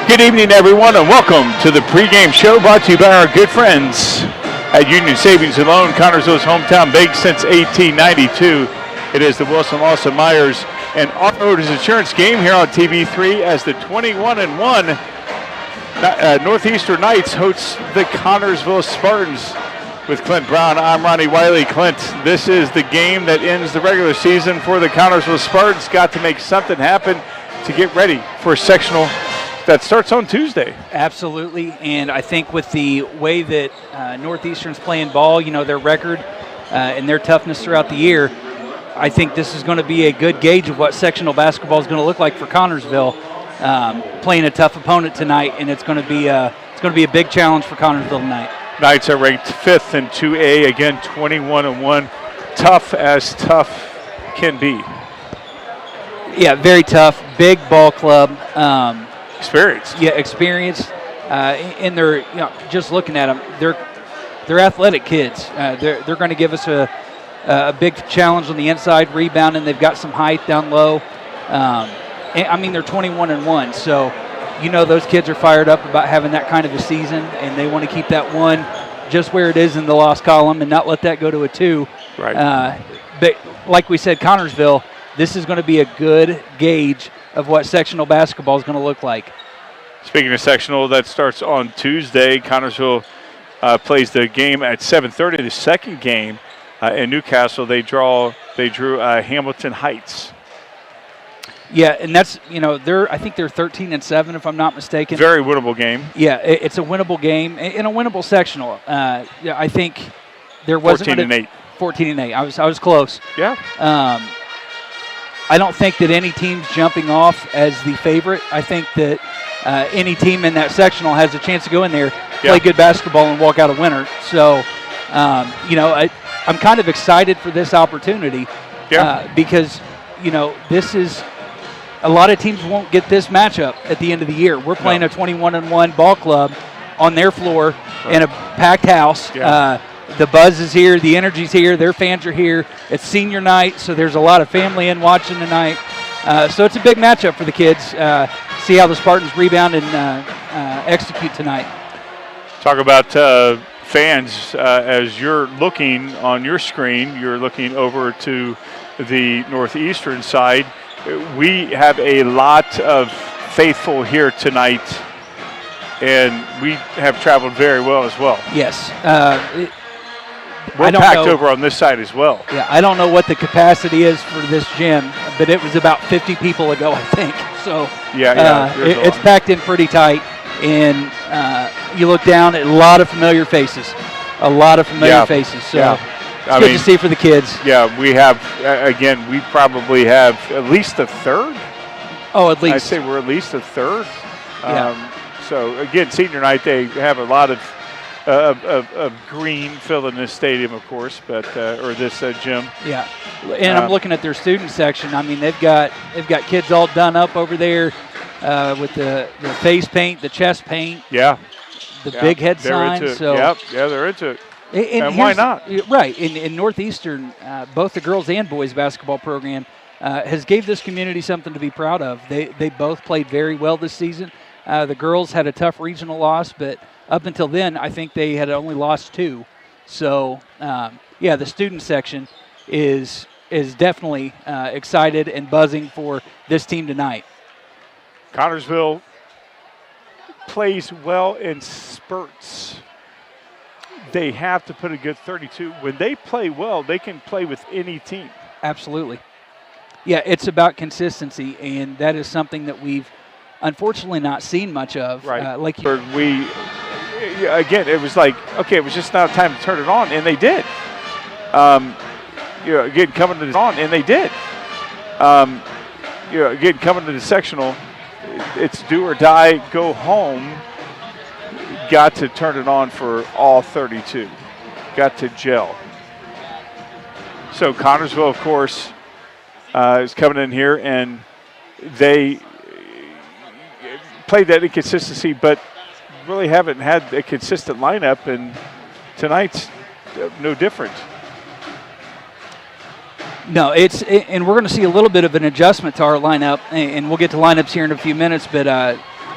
Good evening, everyone, and welcome to the pregame show brought to you by our good friends at Union Savings and Loan, Connersville's hometown bank since 1892. It is the Wilson Lawson Myers and Auto-Owners Insurance game here on TV3 as the 21-1 Northeastern Knights hosts the Connersville Spartans. With Clint Brown, I'm Ronnie Wiley. Clint, this is the game that ends the regular season for the Connersville Spartans. Got to make something happen to get ready for a sectional that starts on Tuesday. Absolutely, and I think with the way that Northeastern's playing ball, you know, their record and their toughness throughout the year, I think this is going to be a good gauge of what sectional basketball is going to look like for Connersville, playing a tough opponent tonight, and it's going to be a big challenge for Connersville tonight. Knights are ranked 5th in 2A, again 21-1, tough as tough can be. Yeah, very tough, big ball club. Experienced. Yeah, experienced. And they're, you know, just looking at them, they're athletic kids. They're going to give us a big challenge on the inside, rebounding. They've got some height down low. I mean, they're 21-1, so you know those kids are fired up about having that kind of a season, and they want to keep that one just where it is in the loss column and not let that go to a 2. Right. But like we said, Connersville, this is going to be a good gauge of what sectional basketball is going to look like. Speaking of sectional, that starts on Tuesday. Connersville plays the game at 7:30. The second game in Newcastle, they drew Hamilton Heights. Yeah, and that's, you know, I think they're 13-7 if I'm not mistaken. Very winnable game. Yeah, it's a winnable game and a winnable sectional. Yeah, I think there wasn't 14-8. 14-8. I was close. Yeah. I don't think that any team's jumping off as the favorite. I think that any team in that sectional has a chance to go in there, play good basketball, and walk out a winner. So, you know, I'm kind of excited for this opportunity because, you know, this is – a lot of teams won't get this matchup at the end of the year. We're playing a 21-1 ball club on their floor in a packed house. Yeah. The buzz is here, the energy's here, their fans are here. It's senior night, so there's a lot of family in watching tonight. So it's a big matchup for the kids. See how the Spartans rebound and execute tonight. Talk about fans. As you're looking on your screen, you're looking over to the Northeastern side. We have a lot of faithful here tonight, and we have traveled very well as well. Yes. We're packed over on this side as well. Yeah, I don't know what the capacity is for this gym, but it was about 50 people ago, I think. So it's packed in pretty tight, and you look down at a lot of familiar faces. Faces. So. It's good to see for the kids. Yeah, we have, again, we probably have at least a third. Oh, at least. I'd say we're at least a third. So, again, senior night, they have a lot of green filling this stadium, of course, but or this gym. Yeah, and I'm looking at their student section. I mean, they've got kids all done up over there with the face paint, the chest paint. Yeah. The big head sign. So. Yeah, they're into it. And why not? Right. In Northeastern, both the girls and boys basketball program has gave this community something to be proud of. They both played very well this season. The girls had a tough regional loss, but up until then, I think they had only lost 2. So, the student section is definitely excited and buzzing for this team tonight. Connersville plays well in spurts. They have to put a good 32. When they play well, they can play with any team. Absolutely. Yeah, it's about consistency, and that is something that we've unfortunately not seen much of. Right. Again, it was like, okay, it was just now time to turn it on, and they did. Again, coming to the on, and they did. Again, coming to the sectional, it's do or die, go home. Got to turn it on for all 32. Got to gel. So Connersville, of course, is coming in here, and they played that inconsistency, but really haven't had a consistent lineup, and tonight's no different. No, and we're going to see a little bit of an adjustment to our lineup, and we'll get to lineups here in a few minutes, but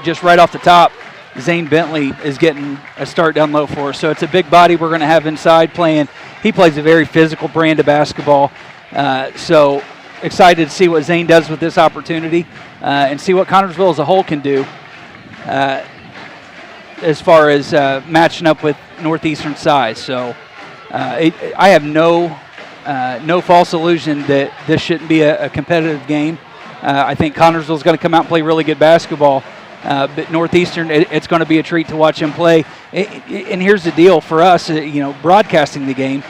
just right off the top, Zane Bentley is getting a start down low for us. So it's a big body we're going to have inside playing. He plays a very physical brand of basketball. So excited to see what Zane does with this opportunity and see what Connersville as a whole can do as far as matching up with Northeastern size. So I have no false illusion that this shouldn't be a competitive game. I think Connersville is going to come out and play really good basketball. But Northeastern, it's going to be a treat to watch him play. And here's the deal for us, broadcasting the game.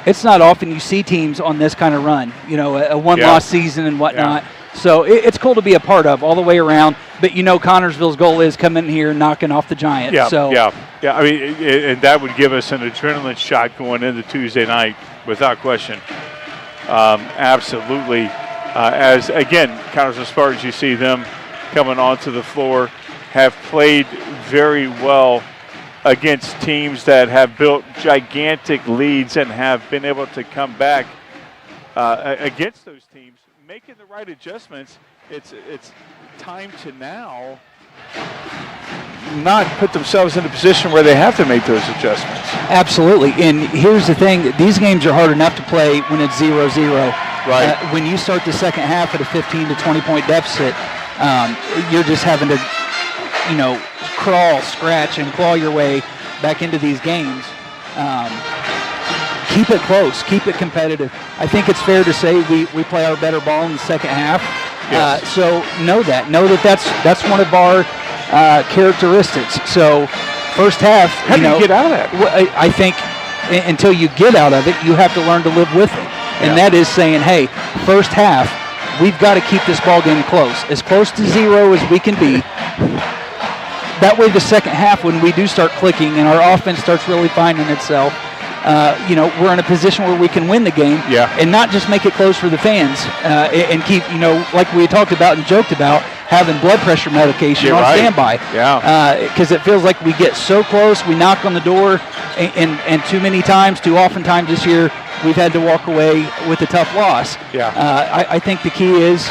It's not often you see teams on this kind of run, a one-loss season and whatnot. Yeah. So it's cool to be a part of all the way around. But Connersville's goal is come in here knocking off the Giants. Yeah. I mean, and that would give us an adrenaline shot going into Tuesday night, without question. Absolutely. As again, Connersville Spartans, you see them coming onto the floor, have played very well against teams that have built gigantic leads and have been able to come back against those teams, making the right adjustments. It's time to now not put themselves in a position where they have to make those adjustments. Absolutely. And here's the thing, these games are hard enough to play when it's 0-0. Right. When you start the second half at a 15 to 20 point deficit, you're just having to, crawl, scratch, and claw your way back into these games. Keep it close. Keep it competitive. I think it's fair to say we play our better ball in the second half. Yes. So know that. Know that's one of our characteristics. So first half, how do you get out of that? I think until you get out of it, you have to learn to live with it. And that is saying, hey, first half, we've got to keep this ball game close to 0 as we can be. That way the second half, when we do start clicking and our offense starts really finding itself, we're in a position where we can win the game and not just make it close for the fans and keep, like we talked about and joked about, having blood pressure medication on standby. Because it feels like we get so close, we knock on the door, and too often times this year, we've had to walk away with a tough loss. I think the key is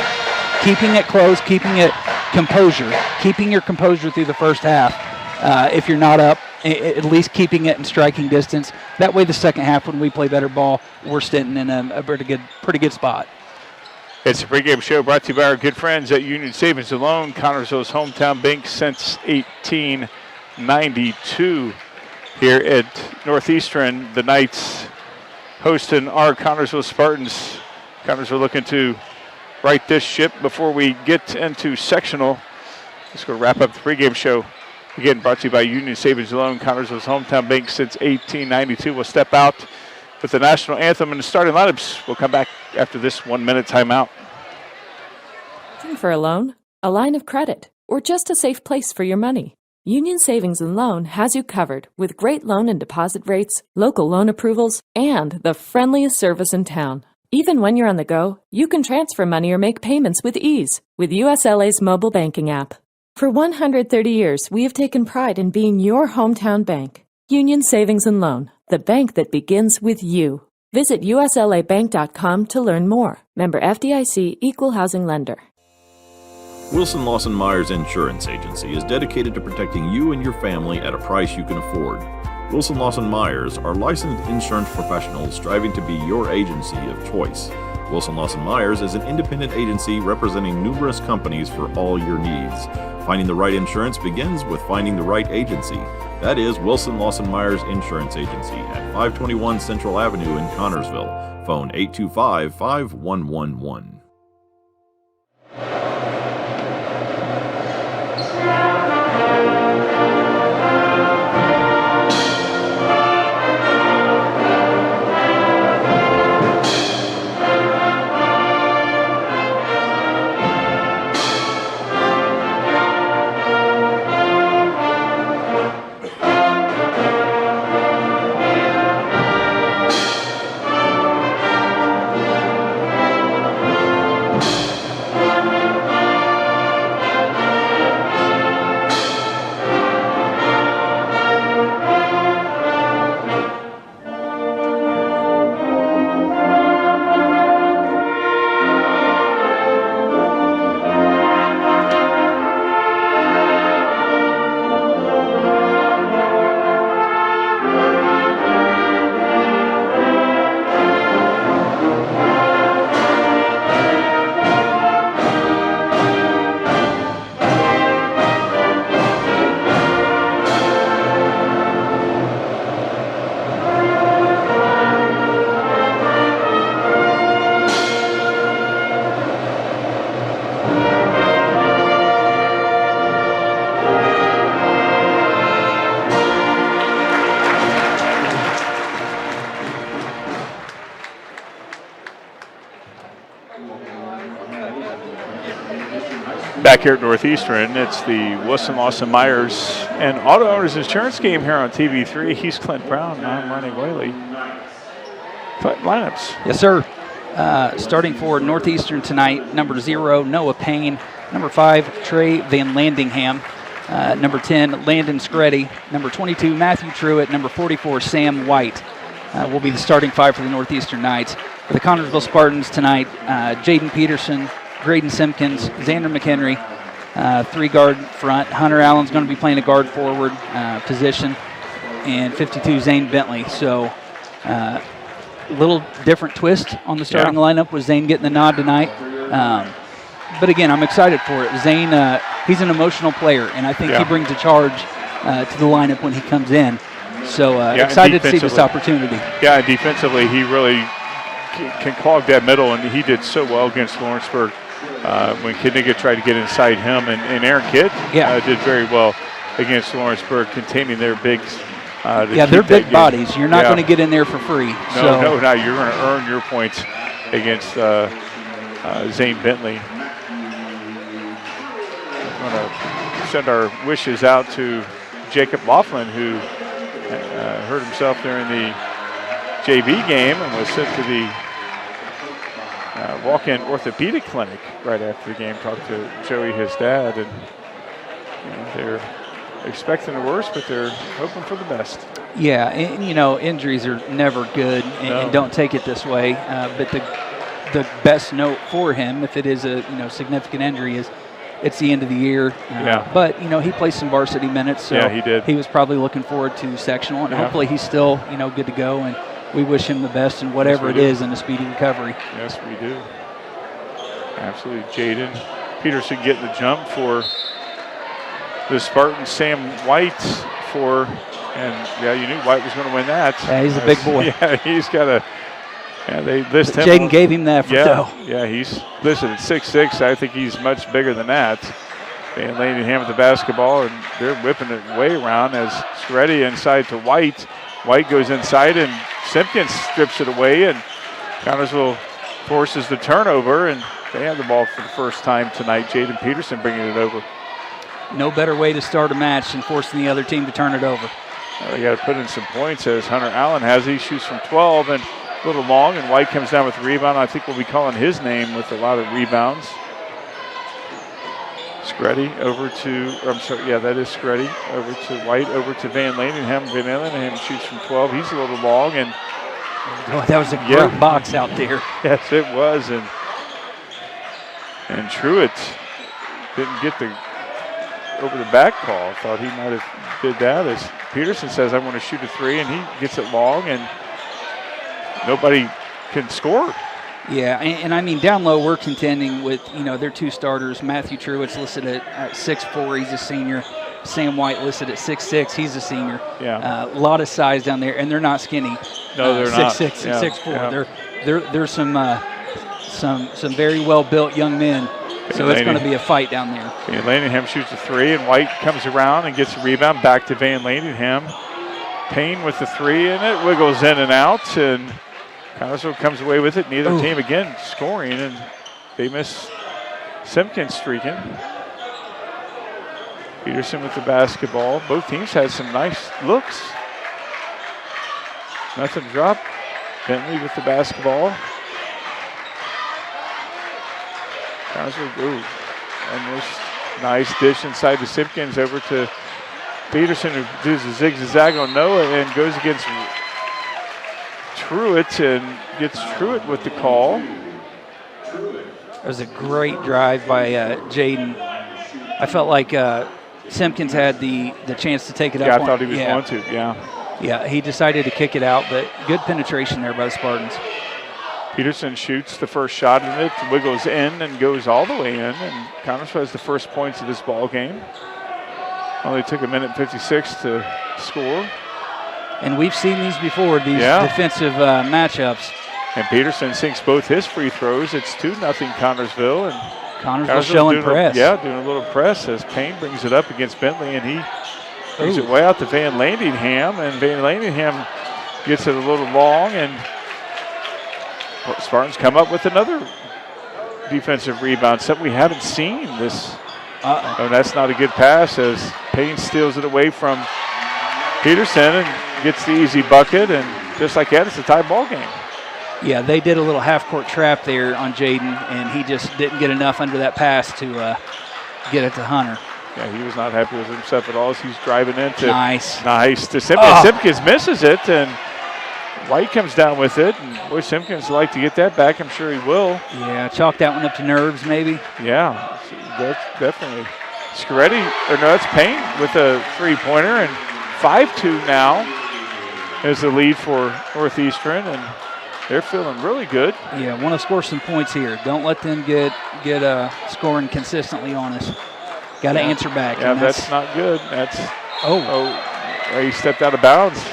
keeping it close, keeping it keeping your composure through the first half. If you're not up, at least keeping it in striking distance. That way the second half, when we play better ball, we're sitting in a pretty good spot. It's a pregame show brought to you by our good friends at Union Savings and Loan, Connersville's hometown bank since 1892. Here at Northeastern, the Knights hosting our Connersville Spartans. Connersville looking to right this ship before we get into sectional. Let's go wrap up the pregame show. Again, brought to you by Union Savings and Loan, Connersville's hometown bank since 1892. We'll step out with the national anthem and the starting lineups. We'll come back after this 1 minute timeout. Looking for a loan, a line of credit, or just a safe place for your money? Union Savings and Loan has you covered with great loan and deposit rates, local loan approvals, and the friendliest service in town. Even when you're on the go, you can transfer money or make payments with ease with USLA's mobile banking app. For 130 years, we have taken pride in being your hometown bank. Union Savings and Loan, the bank that begins with you. Visit uslabank.com to learn more. Member FDIC, Equal Housing Lender. Wilson Lawson Myers Insurance Agency is dedicated to protecting you and your family at a price you can afford. Wilson Lawson Myers are licensed insurance professionals striving to be your agency of choice. Wilson Lawson Myers is an independent agency representing numerous companies for all your needs. Finding the right insurance begins with finding the right agency. That is Wilson Lawson Myers Insurance Agency at 521 Central Avenue in Connersville. Phone 825-5111. Back here at Northeastern, it's the Wilson Lawson Myers and Auto Owners Insurance game here on TV3. He's Clint Brown. I'm Ronnie Whaley. Lineups. Yes, sir. Starting for Northeastern tonight, number 0, Noah Payne. Number 5, Trey Van Landingham. Number 10, Landon Screddy. Number 22, Matthew Truitt. Number 44, Sam White. Will be the starting 5 for the Northeastern Knights. For the Connersville Spartans tonight, Jaden Peterson, Graydon Simpkins, Xander McHenry, 3 guard front. Hunter Allen's going to be playing a guard forward position, and 52, Zane Bentley. So a little different twist on the starting lineup with Zane getting the nod tonight. But again, I'm excited for it. Zane, he's an emotional player, and I think he brings a charge to the lineup when he comes in. So excited to see this opportunity. Yeah, defensively, he really can clog that middle, and he did so well against Lawrenceburg. When Kidnigga tried to get inside him, and Aaron Kidd did very well against Lawrenceburg, containing their bigs. They're big bodies. You're not going to get in there for free. No, you're going to earn your points against Zane Bentley. I'm going to send our wishes out to Jacob Laughlin, who hurt himself during the JV game and was sent to the walk-in orthopedic clinic right after the game. Talked to Joey, his dad, and they're expecting the worst, but they're hoping for the best. Yeah, and, injuries are never good, and don't take it this way. But the best note for him, if it is a significant injury, is it's the end of the year. But he played some varsity minutes, so he did. He was probably looking forward to sectional, and hopefully he's still good to go. And we wish him the best in whatever it is in a speedy recovery. Yes, we do. Absolutely. Jaden Peterson getting the jump for the Spartans. Sam White you knew White was going to win that. Yeah, he's a big boy. Yeah, he's got a. Yeah, they list him. Jaden gave him that for toe. Yeah, he's listed at 6'6". I think he's much bigger than that. Van Landingham with the basketball, and they're whipping it way around as Screddy inside to White. White goes inside, and Simpkins strips it away, and Connersville forces the turnover, and they have the ball for the first time tonight. Jaden Peterson bringing it over. No better way to start a match than forcing the other team to turn it over. They got to put in some points, as Hunter Allen has. He shoots from 12 and a little long, and White comes down with the rebound. I think we'll be calling his name with a lot of rebounds. Screddy over to, that is Screddy. Over to White, over to Van Landingham. Van Landingham shoots from 12. He's a little long, and that was a great box out there. Yes, it was, and Truitt didn't get the over the back call. Thought he might have did that, as Peterson says, I want to shoot a 3, and he gets it long, and nobody can score. Yeah, and I mean, down low, we're contending with, their 2 starters. Matthew Truitt's listed at 6'4", he's a senior. Sam White listed at 6'6", he's a senior. Yeah. A lot of size down there, and they're not skinny. No, they're not. 6'6" and 6'4". They're some very well-built young men, so it's going to be a fight down there. Van Landingham shoots a 3, and White comes around and gets a rebound back to Van Landingham. Payne with the 3, and it wiggles in and out, and Connersville comes away with it. Neither team again scoring, and they miss Simpkins streaking. Peterson with the basketball. Both teams had some nice looks. Nothing to drop. Bentley with the basketball. Connersville, almost nice dish inside to Simpkins, over to Peterson, who does a zig-zag on Noah and goes against Truitt and gets Truitt with the call. It was a great drive by Jaden. I felt like Simpkins had the chance to take it up. Yeah, I thought he was going to, Yeah, he decided to kick it out, but good penetration there by the Spartans. Peterson shoots the first shot, and it wiggles in and goes all the way in, and Connersville has the first points of this ball game. Only took 1:56 to score. And we've seen these before, these defensive matchups. And Peterson sinks both his free throws. It's 2-0 Connersville. And Connersville showing press. Doing a little press as Payne brings it up against Bentley, and he brings it way out to Van Landingham. And Van Landingham gets it a little long, and Spartans come up with another defensive rebound, something we haven't seen this And that's not a good pass as Payne steals it away from Peterson and gets the easy bucket. And just like that, it's a tie ball game. Yeah, they did a little half-court trap there on Jaden, and he just didn't get enough under that pass to get it to Hunter. Yeah, he was not happy with himself at all as he's driving into. Nice to Simpkins. Simpkins misses it, and White comes down with it. And boy, Simpkins would like to get that back. I'm sure he will. Yeah, chalk that one up to nerves, maybe. Yeah, that's definitely. Scaretti, or no, that's Payne with a three-pointer, and 5-2 now is the lead for Northeastern, and they're feeling really good. Yeah, want to score some points here. Don't let them get scoring consistently on us. Got to answer back. Yeah, that's not good. That's he stepped out of bounds.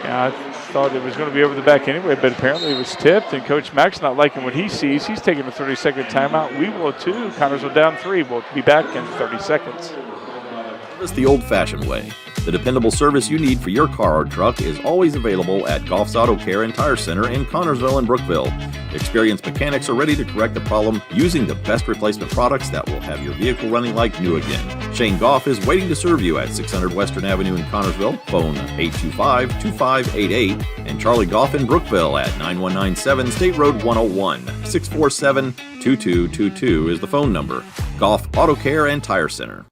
Yeah, I thought it was going to be over the back anyway, but apparently it was tipped, and Coach Mack's not liking what he sees. He's taking a 30-second timeout. We will too. Connersville down 3. We'll be back in 30 seconds. It's the old-fashioned way. The dependable service you need for your car or truck is always available at Goff's Auto Care and Tire Center in Connersville and Brookville. Experienced mechanics are ready to correct the problem using the best replacement products that will have your vehicle running like new again. Shane Goff is waiting to serve you at 600 Western Avenue in Connersville. Phone 825-2588 and Charlie Goff in Brookville at 9197 State Road 101. 647-2222 is the phone number. Goff Auto Care and Tire Center.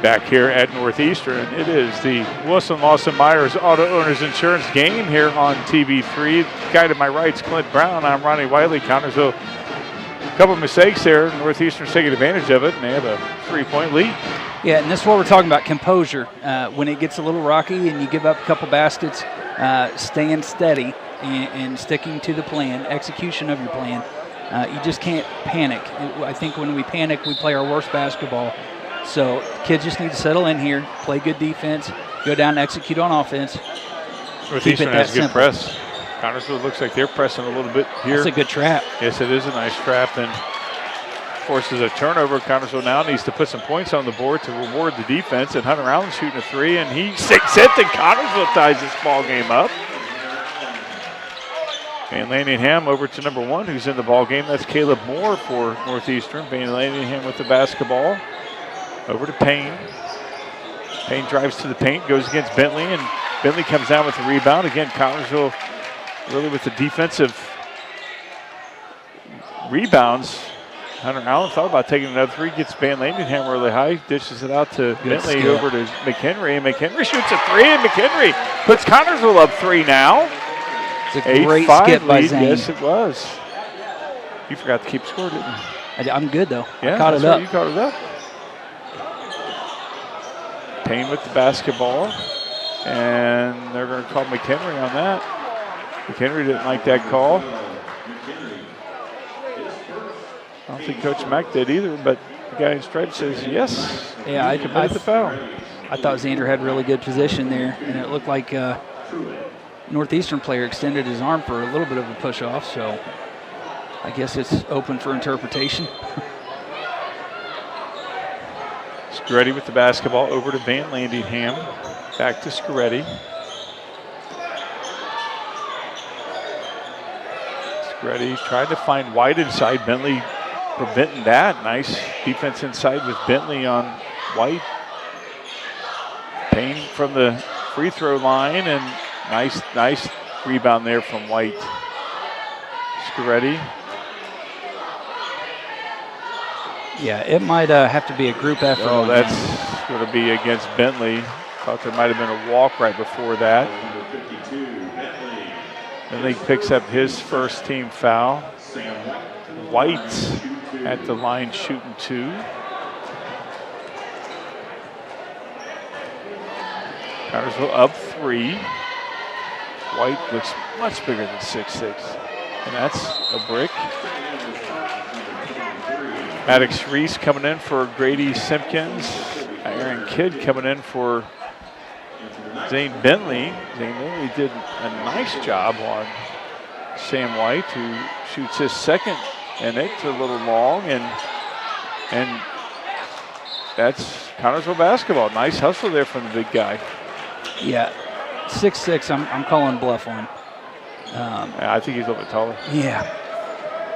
Back here at Northeastern, it is the Wilson Lawson Myers Auto Owners Insurance game here on TV3. The guy to my right is Clint Brown. I'm Ronnie Wiley. Connersville, a couple of mistakes there. Northeastern's taking advantage of it, and they have a 3-point lead. Yeah, and this is what we're talking about, composure. When it gets a little rocky and you give up a couple baskets, staying steady and sticking to the plan, execution of your plan. You just can't panic. I think when we panic, we play our worst basketball. So kids just need to settle in here, play good defense, go down and execute on offense. Northeastern has a good press. Connersville looks like they're pressing a little bit here. That's a good trap. Yes, it is a nice trap, and forces a turnover. Connersville now needs to put some points on the board to reward the defense, and Hunter Allen shooting a 3, and he sinks it, and Connersville ties this ball game up. Van Landingham over to number 1, who's in the ball game. That's Caleb Moore for Northeastern. Van Landingham with the basketball. Over to Payne. Payne drives to the paint, goes against Bentley, and Bentley comes down with the rebound. Again, Connersville really with the defensive rebounds. Hunter Allen thought about taking another 3, gets Van Landingham really high, dishes it out to Bentley over to McHenry, and McHenry shoots a 3, and McHenry puts Connersville up 3 now. It's a great skip by Zane. Yes, it was. You forgot to keep score, didn't you? I'm good, though. Yeah, I caught it up. You caught it up. Payne with the basketball, and they're going to call McHenry on that. McHenry didn't like that call. I don't think Coach Mack did either, but the guy in stripes says yes. Yeah, I committed the foul. I thought Xander had really good position there, and it looked like Northeastern player extended his arm for a little bit of a push-off, so I guess it's open for interpretation. Scaretti with the basketball over to Van Landingham. Back to Scaretti. Scaretti tried to find White inside. Bentley preventing that. Nice defense inside with Bentley on White. Payne from the free throw line, and nice rebound there from White. Scaretti. Yeah, it might have to be a group effort. Oh, that's going to be against Bentley. Thought there might have been a walk right before that. Bentley picks up his first team foul. White at the line shooting 2. Connersville up 3. White looks much bigger than 6'6", and that's a brick. Maddox Reese coming in for Grady Simpkins. Aaron Kidd coming in for Zane Bentley. Zane Bentley did a nice job on Sam White, who shoots his second, and it's a little long, and that's Connersville basketball. Nice hustle there from the big guy. Yeah, 6'6", I'm calling bluff on. Yeah, I think he's a little bit taller. Yeah.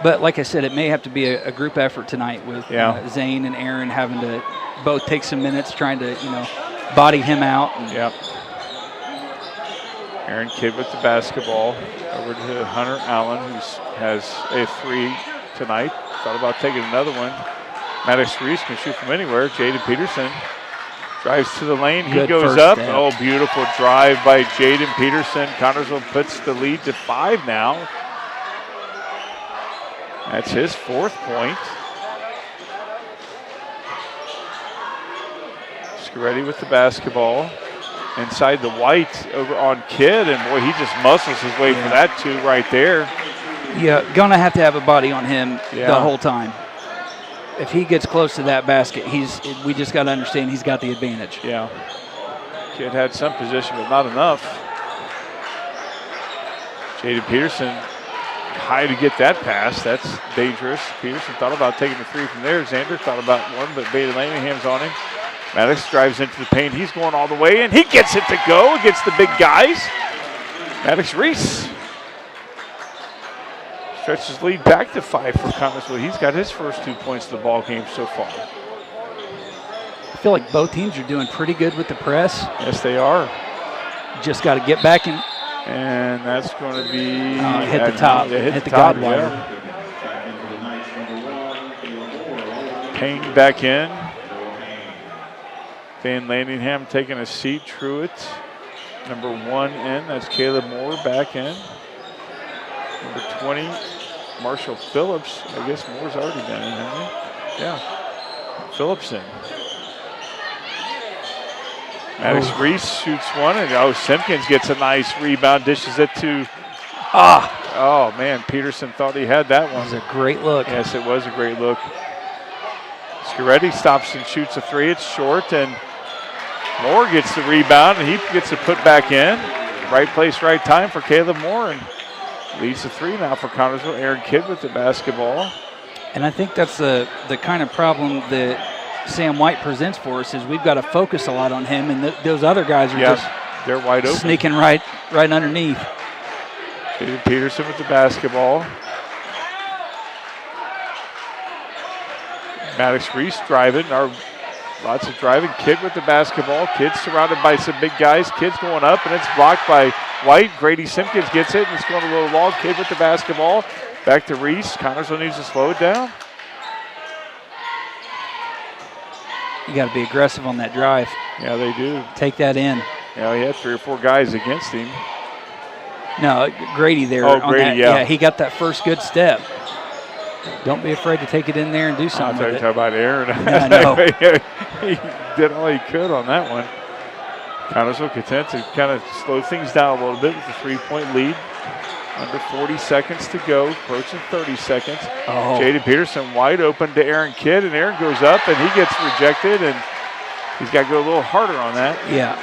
But like I said, it may have to be a group effort tonight with Zane and Aaron having to both take some minutes trying to, body him out. Yep. Aaron Kidd with the basketball over to Hunter Allen, who has a 3 tonight. Thought about taking another one. Maddox Reese can shoot from anywhere. Jaden Peterson drives to the lane. He goes up. Step. Oh, beautiful drive by Jaden Peterson. Connersville puts the lead to 5 now. That's his 4th point. Scaretti with the basketball. Inside the white over on Kidd, and boy, he just muscles his way for that 2 right there. Yeah, gonna have to have a body on him the whole time. If he gets close to that basket, we just got to understand he's got the advantage. Yeah. Kidd had some position, but not enough. Jaden Peterson high to get that pass. That's dangerous. Peterson thought about taking the 3 from there. Xander thought about one, but Baden Laningham's on him. Maddox drives into the paint. He's going all the way, and he gets it to go against the big guys. Maddox Reese stretches lead back to 5 for Connersville. He's got his first 2 points of the ball game so far. I feel like both teams are doing pretty good with the press. Yes, they are. Just got to get back in. And that's going to be hit the top. Hit the guide wire. Payne back in. Van Landingham taking a seat. Truitt, number 1 in. That's Caleb Moore back in. Number 20, Marshall Phillips. I guess Moore's already been in, hasn't he? Yeah. Phillips in. Maddox Reese shoots one, and Simpkins gets a nice rebound, dishes it to. Oh man, Peterson thought he had that one. It was a great look. Yes, it was a great look. Scaretti stops and shoots a 3. It's short, and Moore gets the rebound, and he gets to put back in. Right place, right time for Caleb Moore, and leads to 3 now for Connersville. Aaron Kidd with the basketball. And I think that's the kind of problem that Sam White presents for us is we've got to focus a lot on him, and those other guys are they're wide open, sneaking right underneath. Jaden Peterson with the basketball. Maddox Reese driving, lots of driving. Kidd with the basketball. Kidd surrounded by some big guys. Kidd's going up, and it's blocked by White. Grady Simpkins gets it, and it's going a little long. Kidd with the basketball. Back to Reese. Connersville needs to slow it down. You got to be aggressive on that drive. Yeah, they do. Take that in. Yeah, he had 3 or 4 guys against him. No, Grady there. Oh, Grady, yeah, he got that first good step. Don't be afraid to take it in there and do something with it. I thought you were talking about Aaron. Yeah, I know. He did all he could on that one. Connersville content to kind of slow things down a little bit with a 3-point lead. Under 40 seconds to go, approaching 30 seconds. Jaden Peterson wide open to Aaron Kidd, and Aaron goes up, and he gets rejected, and he's got to go a little harder on that. Yeah,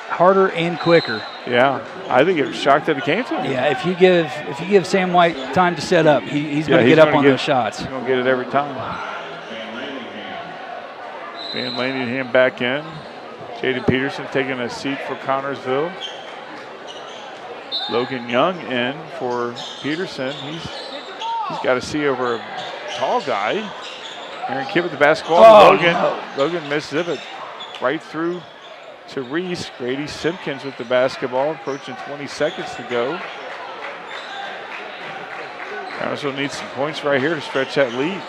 harder and quicker. Yeah, I think it was shocked that it came to him. Yeah, if you give Sam White time to set up, he's going to get up on those shots. He's going to get it every time. Van Landingham back in. Jaden Peterson taking a seat for Connersville. Logan Young in for Peterson. He's got to see over a tall guy. Aaron Kidd with the basketball. Logan misses it right through to Reese. Grady Simpkins with the basketball, approaching 20 seconds to go. Connersville needs some points right here to stretch that lead.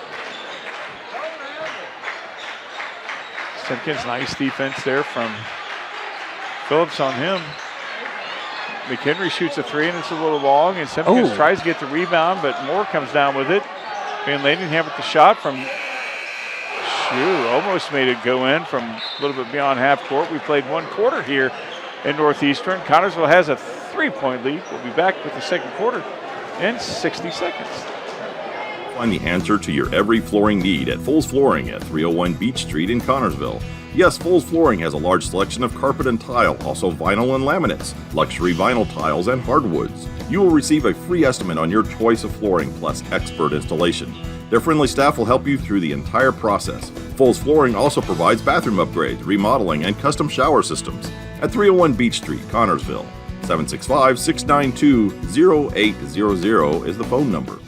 Simpkins, nice defense there from Phillips on him. McHenry shoots a 3, and it's a little long, and Simpkins tries to get the rebound, but Moore comes down with it. Van Landingham with the shot from almost made it go in from a little bit beyond half court. We played 1 quarter here in Northeastern. Connersville has a 3-point lead. We'll be back with the second quarter in 60 seconds. Find the answer to your every flooring need at Foles Flooring at 301 Beach Street in Connersville. Yes, Foles Flooring has a large selection of carpet and tile, also vinyl and laminates, luxury vinyl tiles, and hardwoods. You will receive a free estimate on your choice of flooring plus expert installation. Their friendly staff will help you through the entire process. Foles Flooring also provides bathroom upgrades, remodeling, and custom shower systems at 301 Beach Street, Connersville. 765-692-0800 is the phone number.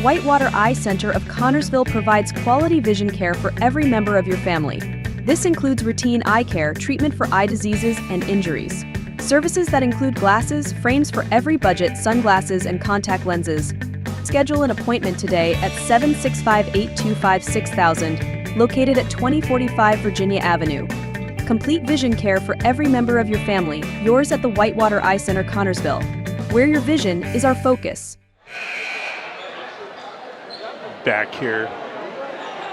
Whitewater Eye Center of Connorsville provides quality vision care for every member of your family. This includes routine eye care, treatment for eye diseases and injuries. Services that include glasses, frames for every budget, sunglasses, and contact lenses. Schedule an appointment today at 765-825-6000, located at 2045 Virginia Avenue. Complete vision care for every member of your family, yours at the Whitewater Eye Center, Connorsville, where your vision is our focus. Back here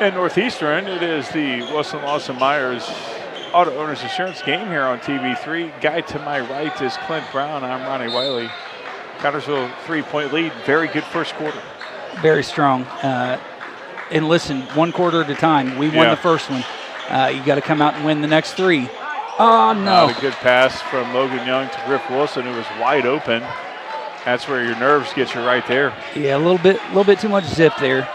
in Northeastern, it is the Wilson Lawson Myers Auto Owners Insurance game here on TV3. Guy to my right is Clint Brown. I'm Ronnie Wiley. Connorsville 3-point lead. Very good first quarter. Very strong. And listen, one quarter at a time. We won the first one. You got to come out and win the next three. Oh, no. Not a good pass from Logan Young to Griff Wilson, who was wide open. That's where your nerves get you right there. Yeah, a little bit too much zip there.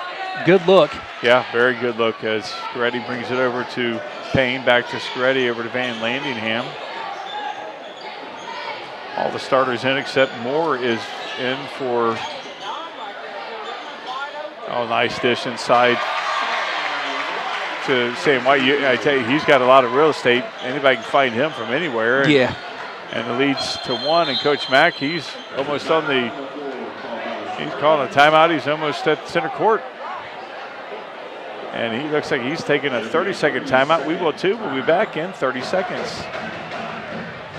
Good look. Yeah, very good look as Scaretti brings it over to Payne, back to Scaretti, over to Van Landingham. All the starters in except Moore is in for, nice dish inside to Sam White. I tell you, he's got a lot of real estate. Anybody can find him from anywhere. Yeah. And it leads to one, and Coach Mack, he's almost on he's calling a timeout. He's almost at center court. And he looks like he's taking a 30-second timeout. We will too. We'll be back in 30 seconds.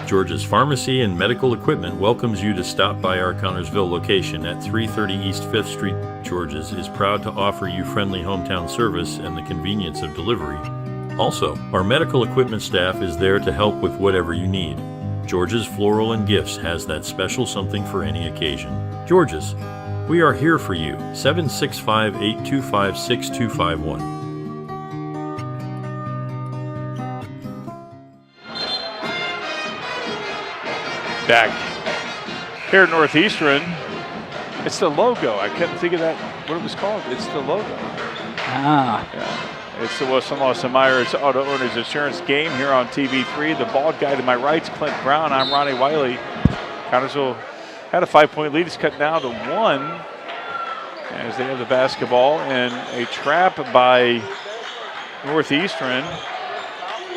George's Pharmacy and Medical Equipment welcomes you to stop by our Connorsville location at 330 East 5th Street. George's is proud to offer you friendly hometown service and the convenience of delivery. Also, our medical equipment staff is there to help with whatever you need. George's Floral and Gifts has that special something for any occasion. George's, we are here for you. 765-825-6251. Back here at Northeastern, it's the logo. I couldn't think of that, what it was called. It's the logo. Ah. Yeah. It's the Wilson Lawson Myers Auto Owners Insurance game here on TV3. The bald guy to my right is Clint Brown. I'm Ronnie Wiley. Connorsville had a 5-point lead. It's cut down to 1 as they have the basketball, and a trap by Northeastern,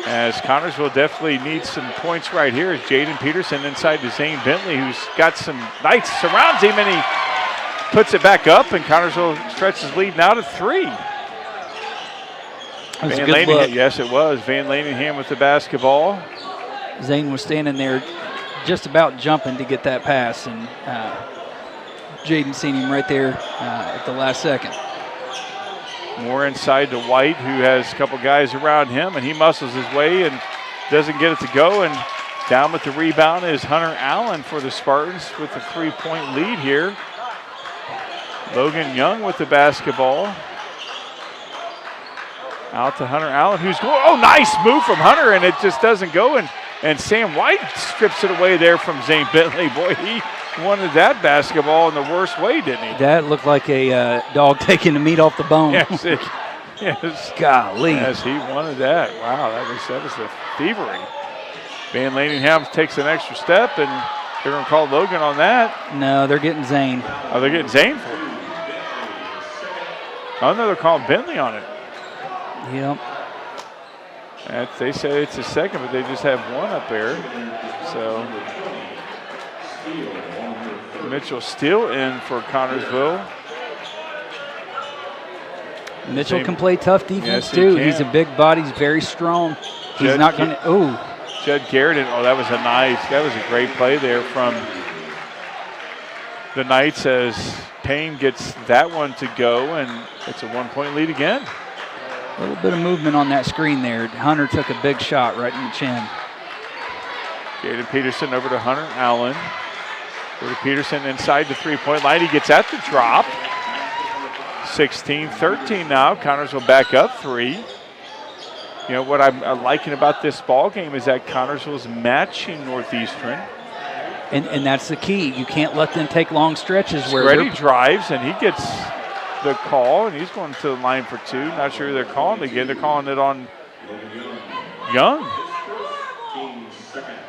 as Connorsville definitely needs some points right here. As Jaden Peterson inside to Zane Bentley, who's got some Knights surrounds him, and he puts it back up, and Connorsville stretches lead now to 3. That was a good look. Yes, it was. Van Landingham with the basketball. Zane was standing there just about jumping to get that pass, and Jaden seen him right there at the last second. More inside to White, who has a couple guys around him, and he muscles his way and doesn't get it to go. And down with the rebound is Hunter Allen for the Spartans with a 3-point lead here. Logan Young with the basketball. Out to Hunter Allen, who's going. Oh, nice move from Hunter, and it just doesn't go. And Sam White strips it away there from Zane Bentley. Boy, he wanted that basketball in the worst way, didn't he? That looked like a dog taking the meat off the bone. Yes, yes. Golly. Yes, he wanted that. Wow, that was the thievery. Van Landingham takes an extra step, and they're going to call Logan on that. No, they're getting Zane. Oh, they're getting Zane for it. Oh, no, they're calling Bentley on it. Yep. They say it's a second, but they just have one up there. So Mitchell still in for Connorsville. Mitchell can play tough defense too. He's a big body. He's very strong. He's not going to. Oh, Judd Garrett. That was a great play there from the Knights as Payne gets that one to go, and it's a 1-point lead again. A little bit of movement on that screen there. Hunter took a big shot right in the chin. Jaden Peterson over to Hunter Allen. Over to Peterson inside the 3-point line. He gets at the drop. 16-13 now. Connorsville back up 3. You know, what I'm liking about this ball game is that Connorsville's matching Northeastern. And that's the key. You can't let them take long stretches where Scaretti drives, and he gets the call, and he's going to the line for 2. Not sure who they're calling again. They're calling it on Young.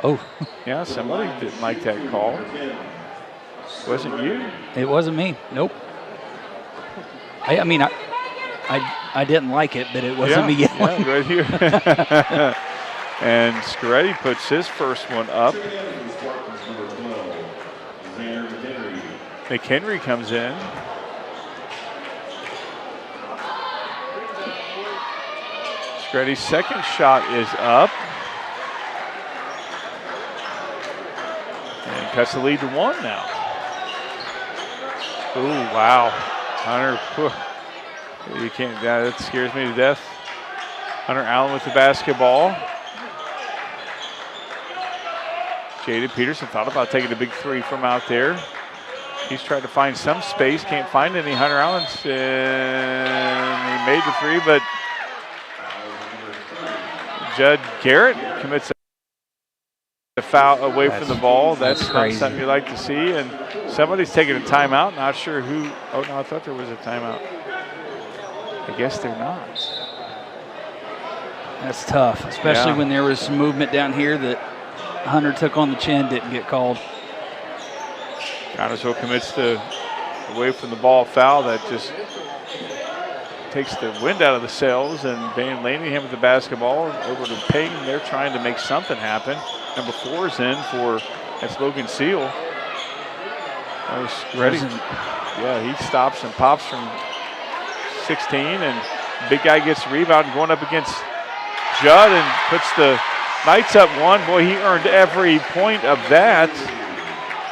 Oh. Yeah, somebody didn't like that call. Wasn't you? It wasn't me. Nope. I mean, I didn't like it, but it wasn't me yelling. Yeah, right here. And Scaretti puts his first one up. McHenry comes in. Scaretti's second shot is up. And cuts the lead to 1 now. Ooh, wow. Hunter, whew. You can't, that scares me to death. Hunter Allen with the basketball. Jaden Peterson thought about taking a big 3 from out there. He's trying to find some space, can't find any. Hunter Allen's, and he made the 3, but Judd Garrett commits a foul away from the ball. That's not something you like to see. And somebody's taking a timeout. Not sure who. Oh, no, I thought there was a timeout. I guess they're not. That's tough, especially when there was some movement down here that Hunter took on the chin, didn't get called. Connersville commits the away from the ball foul that just takes the wind out of the sails, and Van Lanningham with the basketball over to Payton. They're trying to make something happen. Number 4 is in for that's Logan Seal. That was ready. Yeah, he stops and pops from 16, and big guy gets the rebound going up against Judd and puts the Knights up 1. Boy, he earned every point of that.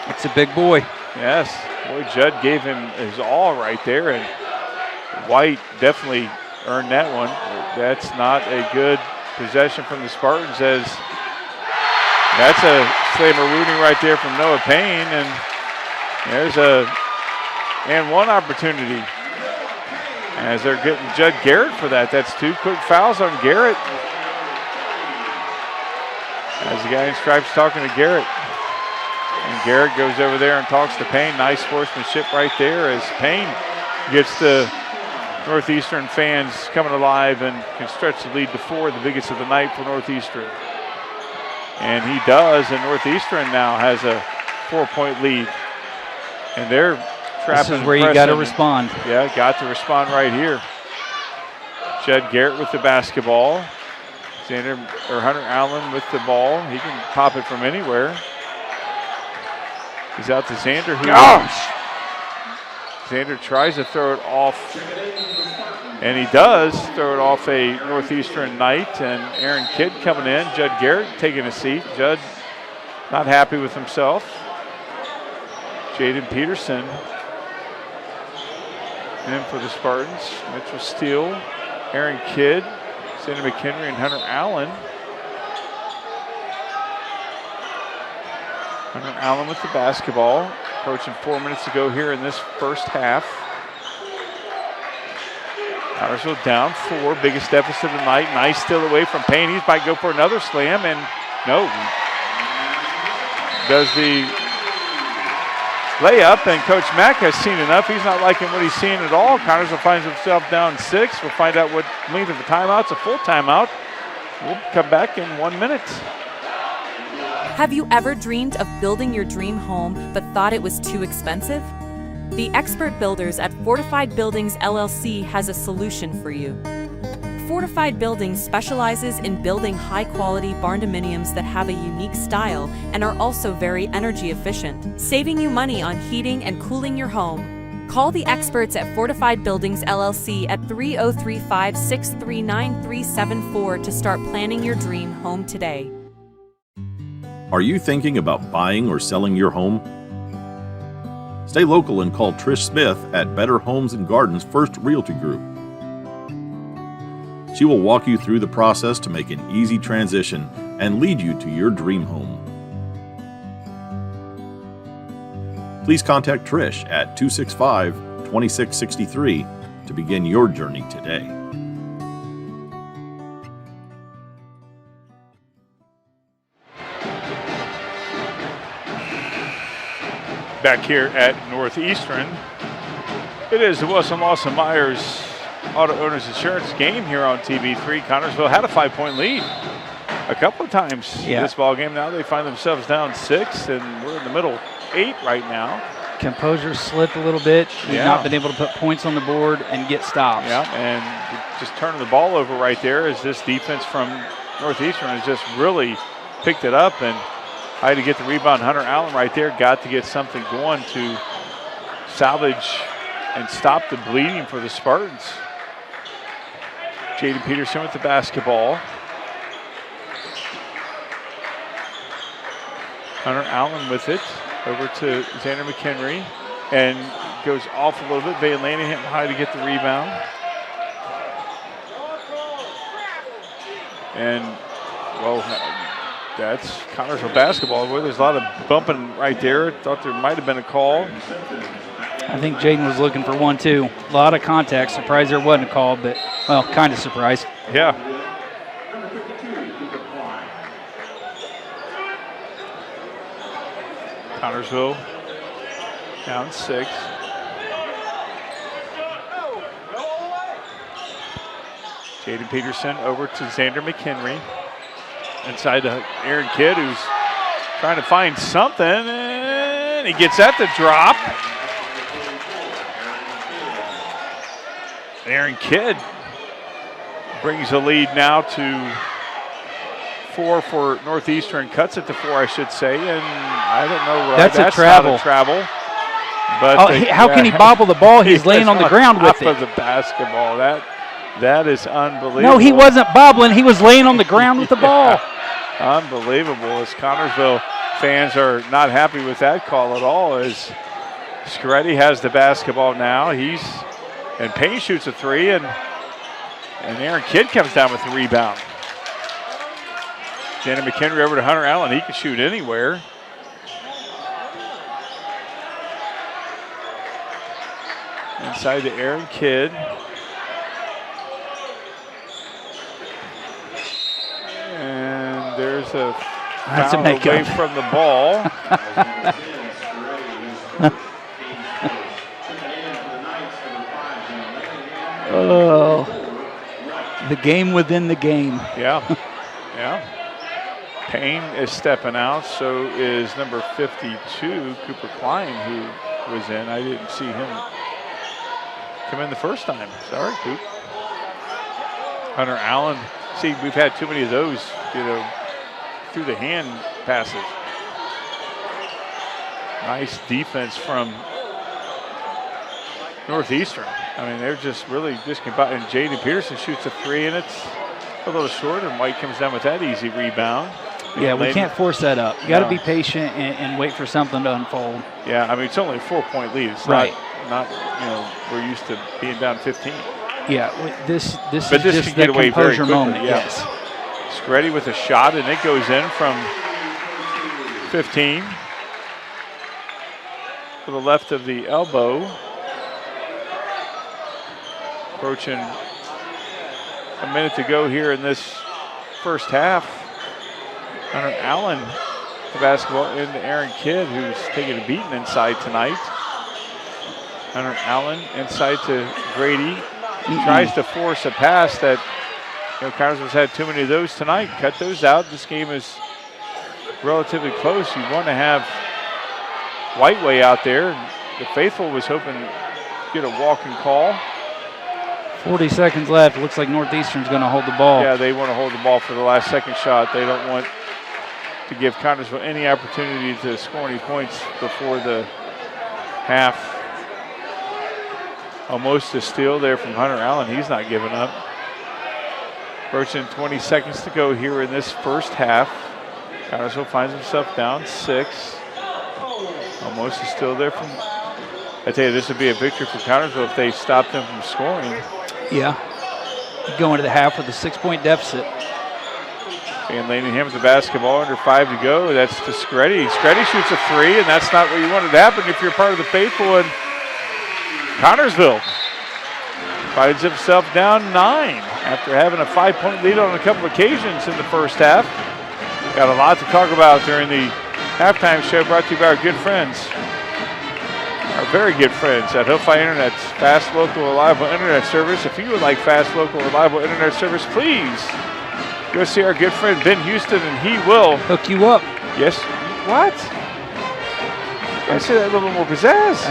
It's a big boy. Yes, boy, Judd gave him his all right there, and White definitely earned that one. That's not a good possession from the Spartans, as that's a Slammer Rooney right there from Noah Payne, and there's a and 1 opportunity as they're getting Judd Garrett for that. That's 2 quick fouls on Garrett. As the guy in stripes talking to Garrett. And Garrett goes over there and talks to Payne. Nice sportsmanship right there as Payne gets the Northeastern fans coming alive and can stretch the lead to 4, the biggest of the night for Northeastern. And he does, and Northeastern now has a 4-point lead. And they're trapping. This is where you got to respond. Yeah, got to respond right here. Judd Garrett with the basketball. Hunter Allen with the ball. He can pop it from anywhere. He's out to Xander. Xander tries to throw it off, and he does throw it off a Northeastern Knight, and Aaron Kidd coming in. Judd Garrett taking a seat. Judd not happy with himself. Jaden Peterson in for the Spartans. Mitchell Steele, Aaron Kidd, Xander McHenry, and Hunter Allen. Hunter Allen with the basketball. Approaching 4 minutes to go here in this first half. Connersville down 4, biggest deficit of the night. Nice steal away from Payne. He might go for another slam, and no. Does the layup, and Coach Mack has seen enough. He's not liking what he's seeing at all. Connersville finds himself down 6. We'll find out what length of a timeout. It's a full timeout. We'll come back in 1 minute. Have you ever dreamed of building your dream home but thought it was too expensive? The expert builders at Fortified Buildings LLC has a solution for you. Fortified Buildings specializes in building high-quality barndominiums that have a unique style and are also very energy efficient, saving you money on heating and cooling your home. Call the experts at Fortified Buildings LLC at 303-563-9374 to start planning your dream home today. Are you thinking about buying or selling your home? Stay local and call Trish Smith at Better Homes and Gardens First Realty Group. She will walk you through the process to make an easy transition and lead you to your dream home. Please contact Trish at 265-2663 to begin your journey today. Back here at Northeastern, it is the Wilson Lawson Myers Auto Owners Insurance game here on TV3. Connersville had a 5-point lead a couple of times this ball game. Now they find themselves down 6, and we're in the middle 8 right now. Composure slipped a little bit. We've Yeah. not been able to put points on the board and get stops. Yeah, and just turning the ball over right there as this defense from Northeastern has just really picked it up, and I had to get the rebound. Hunter Allen right there got to get something going to salvage and stop the bleeding for the Spartans. Jaden Peterson with the basketball. Hunter Allen with it over to Xander McHenry, and goes off a little bit. Van Lanningham high to get the rebound. And, well, that's Connersville basketball. Where there's a lot of bumping right there. Thought there might have been a call. I think Jaden was looking for 1-2. A lot of contact. Surprised there wasn't a call, but, well, kind of surprised. Yeah. Connersville down 6. Jaden Peterson over to Xander McHenry. Inside to Aaron Kidd, who's trying to find something, and he gets at the drop. Aaron Kidd brings the lead now to 4 for Northeastern. Cuts it to 4, I should say, and I don't know. That's a travel. Not a travel. But how can he bobble the ball? He's laying on the ground with it. Of the basketball. That is unbelievable. No, he wasn't bobbling. He was laying on the ground with the ball. Unbelievable. As Connersville fans are not happy with that call at all. As Scaretti has the basketball now. And Payne shoots a 3, and Aaron Kidd comes down with the rebound. Danny McHenry over to Hunter Allen. He can shoot anywhere. Inside to Aaron Kidd. And there's a foul away from the ball. Oh, the game within the game. Yeah, yeah. Payne is stepping out, so is number 52, Cooper Klein, who was in. I didn't see him come in the first time. Sorry, Coop. Hunter Allen. See, we've had too many of those, through the hand passes. Nice defense from Northeastern. I mean, they're just really discombobulated. And Jaden Peterson shoots a 3, and it's a little short, and White comes down with that easy rebound. Yeah, we can't force that up. You got to be patient and wait for something to unfold. Yeah, I mean, it's only a 4-point lead. It's right. Not we're used to being down 15. Yeah, this is just just can get the away very composure quickly, moment. yeah. Yes. Scaretti with a shot, and it goes in from 15 to the left of the elbow. Approaching a minute to go here in this first half. Hunter Allen, the basketball into Aaron Kidd, who's taking a beating inside tonight. Hunter Allen inside to Grady. Tries to force a pass that, Connersville's had too many of those tonight. Cut those out. This game is relatively close. You want to have Whiteway out there. The faithful was hoping to get a walking call. 40 seconds left. Looks like Northeastern's going to hold the ball. Yeah, they want to hold the ball for the last second shot. They don't want to give Connersville any opportunity to score any points before the half. Almost a steal there from Hunter Allen. He's not giving up. Approaching 20 seconds to go here in this first half. Connersville finds himself down 6. Almost a steal there from, I tell you, this would be a victory for Connersville if they stopped them from scoring. Yeah. Go into the half with a 6-point deficit. And Lanningham with the basketball, under 5 to go. That's to Scaretti. Scaretti shoots a 3, and that's not what you wanted to happen if you're part of the faithful. And Connersville finds himself down 9 after having a 5-point lead on a couple occasions in the first half. Got a lot to talk about during the halftime show, brought to you by our good friends, our very good friends at Hillfi Internet's fast, local, reliable internet service. If you would like fast, local, reliable internet service, please go see our good friend Ben Houston, and he will hook you up. Yes. What? I say that a little more pizzazz.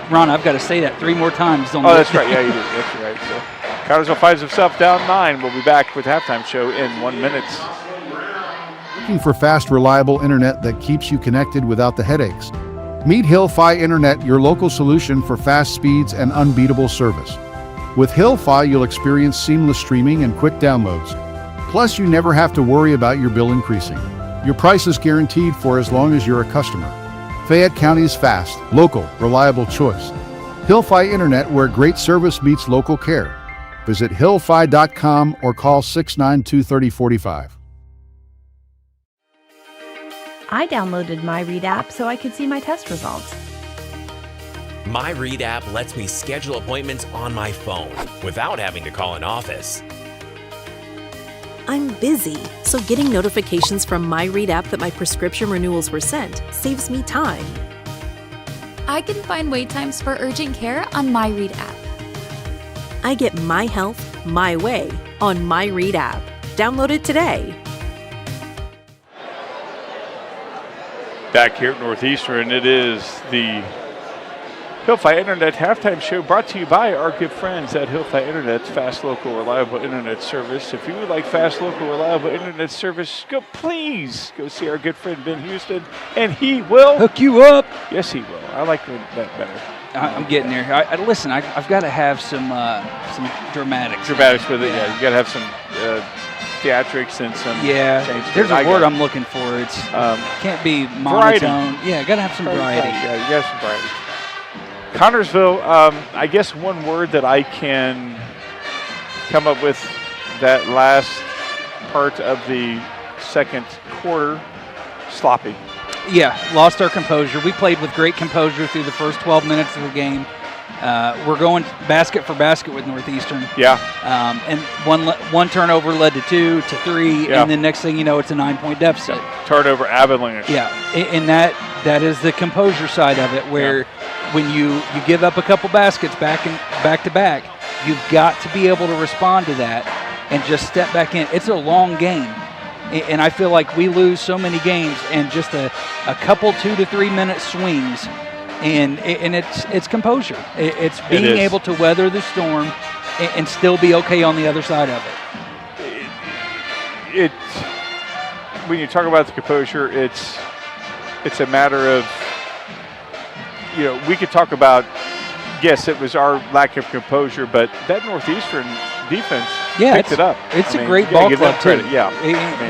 Ron, I've got to say that 3 more times. Oh, that's right. Yeah, you do. That's right. So Connersville finds himself down 9. We'll be back with halftime show in 1 minute. Looking for fast, reliable internet that keeps you connected without the headaches? Meet Hill-Fi Internet, your local solution for fast speeds and unbeatable service. With Hill-Fi, you'll experience seamless streaming and quick downloads. Plus, you never have to worry about your bill increasing. Your price is guaranteed for as long as you're a customer. Fayette County's fast, local, reliable choice. Hill-Fi Internet, where great service meets local care. Visit hillfi.com or call 692-3045. I downloaded My Read app so I could see my test results. My Read app lets me schedule appointments on my phone without having to call an office. I'm busy, so getting notifications from My Read app that my prescription renewals were sent saves me time. I can find wait times for urgent care on My Read app. I get my health my way on My Read app. Download it today. Back here at Northeastern, it is the Hill-Fi Internet halftime show brought to you by our good friends at Hill-Fi Internet's fast, local, reliable internet service. If you would like fast, local, reliable internet service, please go see our good friend Ben Houston, and he will hook you up. Yes, he will. I like that better. I'm getting there. Listen, I've got to have some dramatics. Dramatics with it, yeah. You got to have some theatrics and some change. There's a word I'm looking for. It's can't be monotone. Variety. Yeah, got to have some variety. Yeah, you got some variety. Connersville, I guess one word that I can come up with that last part of the second quarter, sloppy. Yeah, lost our composure. We played with great composure through the first 12 minutes of the game. We're going basket for basket with Northeastern. Yeah. And one turnover led to 2 to 3, and then next thing you know, it's a 9-point deficit. Turnover avalanche. Yeah, and that is the composure side of it, where when you give up a couple baskets back to back, you've got to be able to respond to that and just step back in. It's a long game, and I feel like we lose so many games and just a couple 2 to 3 minute swings. And it's composure. It's being able to weather the storm and still be okay on the other side of it. When you talk about the composure, it's a matter of, we could talk about, yes, it was our lack of composure, but that Northeastern defense picked it up. It's a great ball club too. Yeah,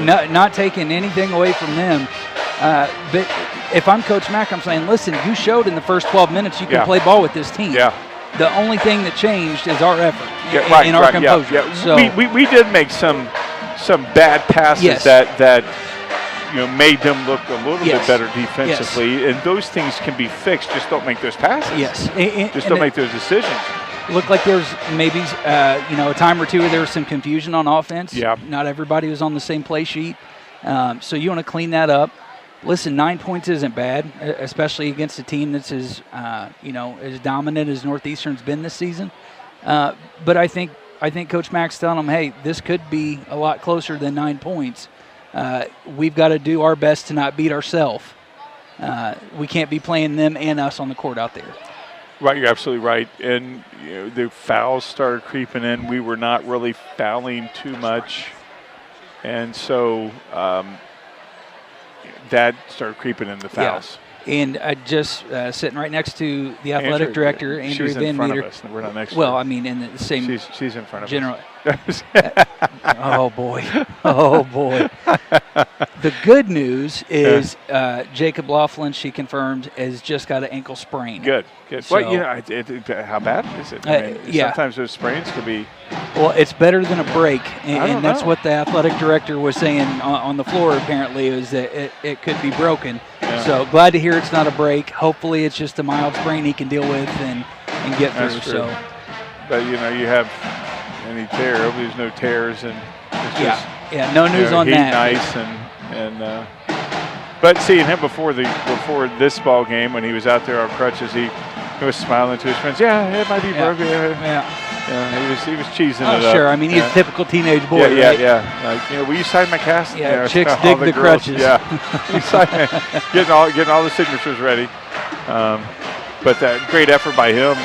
not taking anything away from them. But if I'm Coach Mack, I'm saying, listen, you showed in the first 12 minutes you can play ball with this team. Yeah. The only thing that changed is our effort and our composure. Yeah. So we did make some bad passes that made them look a little bit better defensively, and those things can be fixed. Just don't make those passes. Yes. Don't make those decisions. Looked like there was maybe a time or two where there was some confusion on offense. Yeah. Not everybody was on the same play sheet. So you want to clean that up. Listen, 9 points isn't bad, especially against a team that's as dominant as Northeastern's been this season. But I think Coach Mack's telling them, hey, this could be a lot closer than 9 points. We've got to do our best to not beat ourselves. We can't be playing them and us on the court out there. Right, you're absolutely right. And the fouls started creeping in. We were not really fouling too much. And so that started creeping in the fouls. Yeah. And just sitting right next to the athletic director, Andrew Van Meter. We're not next to her. I mean, in the same. She's in front of us. Oh, boy. Oh, boy. The good news is Jacob Laughlin, she confirmed, has just got an ankle sprain. Good. So, well, how bad is it? I mean, sometimes those sprains could be. Well, it's better than a break, and that's what the athletic director was saying on the floor, apparently, is that it could be broken. Yeah. So glad to hear it's not a break. Hopefully it's just a mild sprain he can deal with and get through. That's true. So, but, you have any tear. Hopefully there's no tears, and it's just no news on heat that. And ice and but seeing him before this ball game when he was out there on crutches, he was smiling to his friends. Yeah, it might be broken. Yeah, he was cheesing it up. Sure. I mean, he's a typical teenage boy. Yeah. Like, will you sign my cast? Yeah, chicks dig the crutches. Yeah, getting all the signatures ready. But that great effort by him,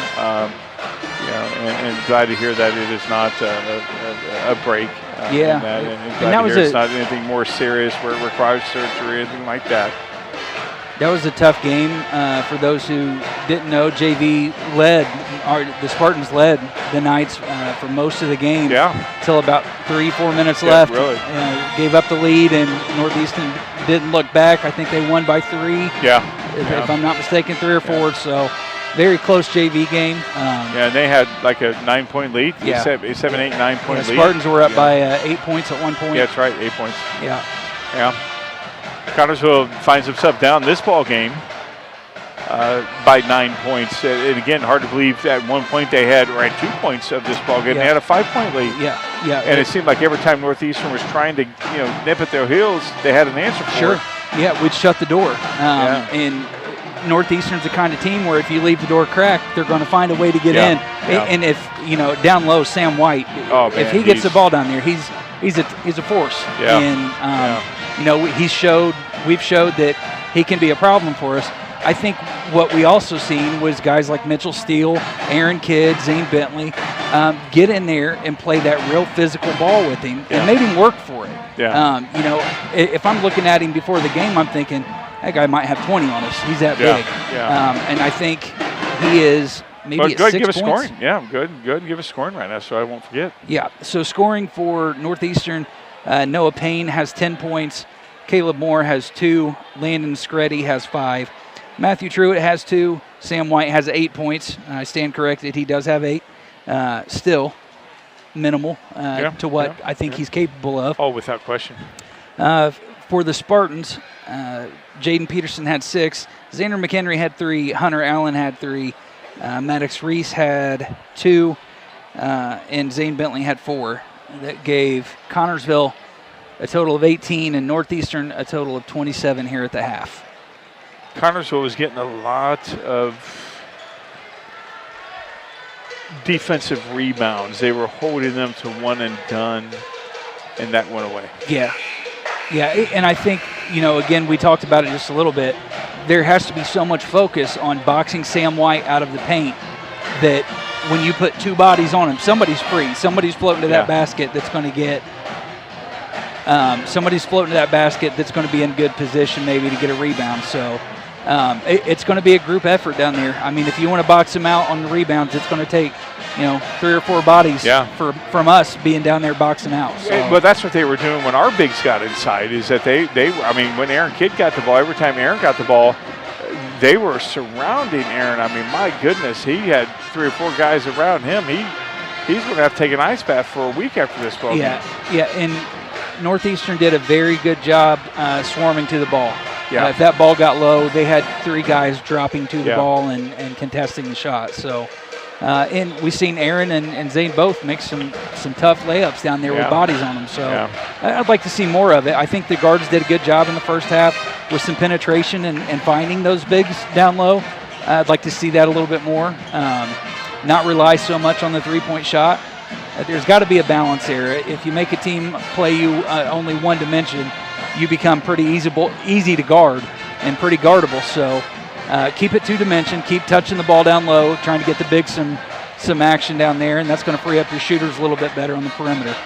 and glad to hear that it is not a break. And glad to hear it's not anything more serious where it requires surgery or anything like that. That was a tough game. For those who didn't know, JV the Spartans led the Knights for most of the game until about 3-4 minutes left. Really. Gave up the lead, and Northeastern didn't look back. I think they won by 3. If I'm not mistaken, 3 or 4. So very close JV game. And they had like a 9-point lead. 7, 8, 9-point lead. Spartans were up by 8 points at one point. Yeah, that's right, 8 points. Yeah. Connersville finds himself down this ball game by 9 points. And again, hard to believe at one point they had 2 points of this ball game. They had a 5-point lead. And it seemed like every time Northeastern was trying to nip at their heels, they had an answer for it. Yeah, we'd shut the door. And Northeastern's the kind of team where if you leave the door cracked, they're going to find a way to get in. And if down low, Sam White, if he gets the ball down there, he's a force. And we've showed that he can be a problem for us. I think what we also seen was guys like Mitchell Steele, Aaron Kidd, Zane Bentley get in there and play that real physical ball with him and made him work for it. If I'm looking at him before the game, I'm thinking that guy might have 20 on us. He's that big. And I think he is maybe at 6 points. Go ahead and give us scoring. Yeah, good. Go ahead and give us scoring right now so I won't forget. Yeah, so scoring for Northeastern, Noah Payne has 10 points. Caleb Moore has 2. Landon Screddy has 5. Matthew Truitt has 2. Sam White has 8 points. I stand corrected. He does have 8. Still minimal to what I think he's capable of. Oh, without question. For the Spartans, Jaden Peterson had 6. Xander McHenry had 3. Hunter Allen had 3. Maddox Reese had 2. And Zane Bentley had 4. That gave Connersville a total of 18 and Northeastern a total of 27 here at the half. Connersville was getting a lot of defensive rebounds. They were holding them to one and done, and that went away. Yeah, and I think, again, we talked about it just a little bit. There has to be so much focus on boxing Sam White out of the paint that when you put 2 bodies on him, somebody's free. Somebody's floating to that basket that's going to get somebody's floating to that basket that's going to be in good position maybe to get a rebound. So it's going to be a group effort down there. I mean, if you want to box them out on the rebounds, it's going to take 3 or 4 bodies from us being down there boxing out. So. Well, that's what they were doing when our bigs got inside, is that when Aaron Kidd got the ball, every time Aaron got the ball, they were surrounding Aaron. I mean, my goodness, he had 3 or 4 guys around him. He's going to have to take an ice bath for a week after this ball game. Yeah, and Northeastern did a very good job swarming to the ball. Yeah. If that ball got low, they had 3 guys dropping to the ball and contesting the shot. So, and we've seen Aaron and Zane both make some tough layups down there with bodies on them. So I'd like to see more of it. I think the guards did a good job in the first half with some penetration and finding those bigs down low. I'd like to see that a little bit more. Not rely so much on the 3-point shot. There's got to be a balance here. If you make a team play you only one dimension, you become pretty easy to guard and pretty guardable. So keep it 2 dimension, keep touching the ball down low, trying to get the big some action down there, and that's going to free up your shooters a little bit better on the perimeter.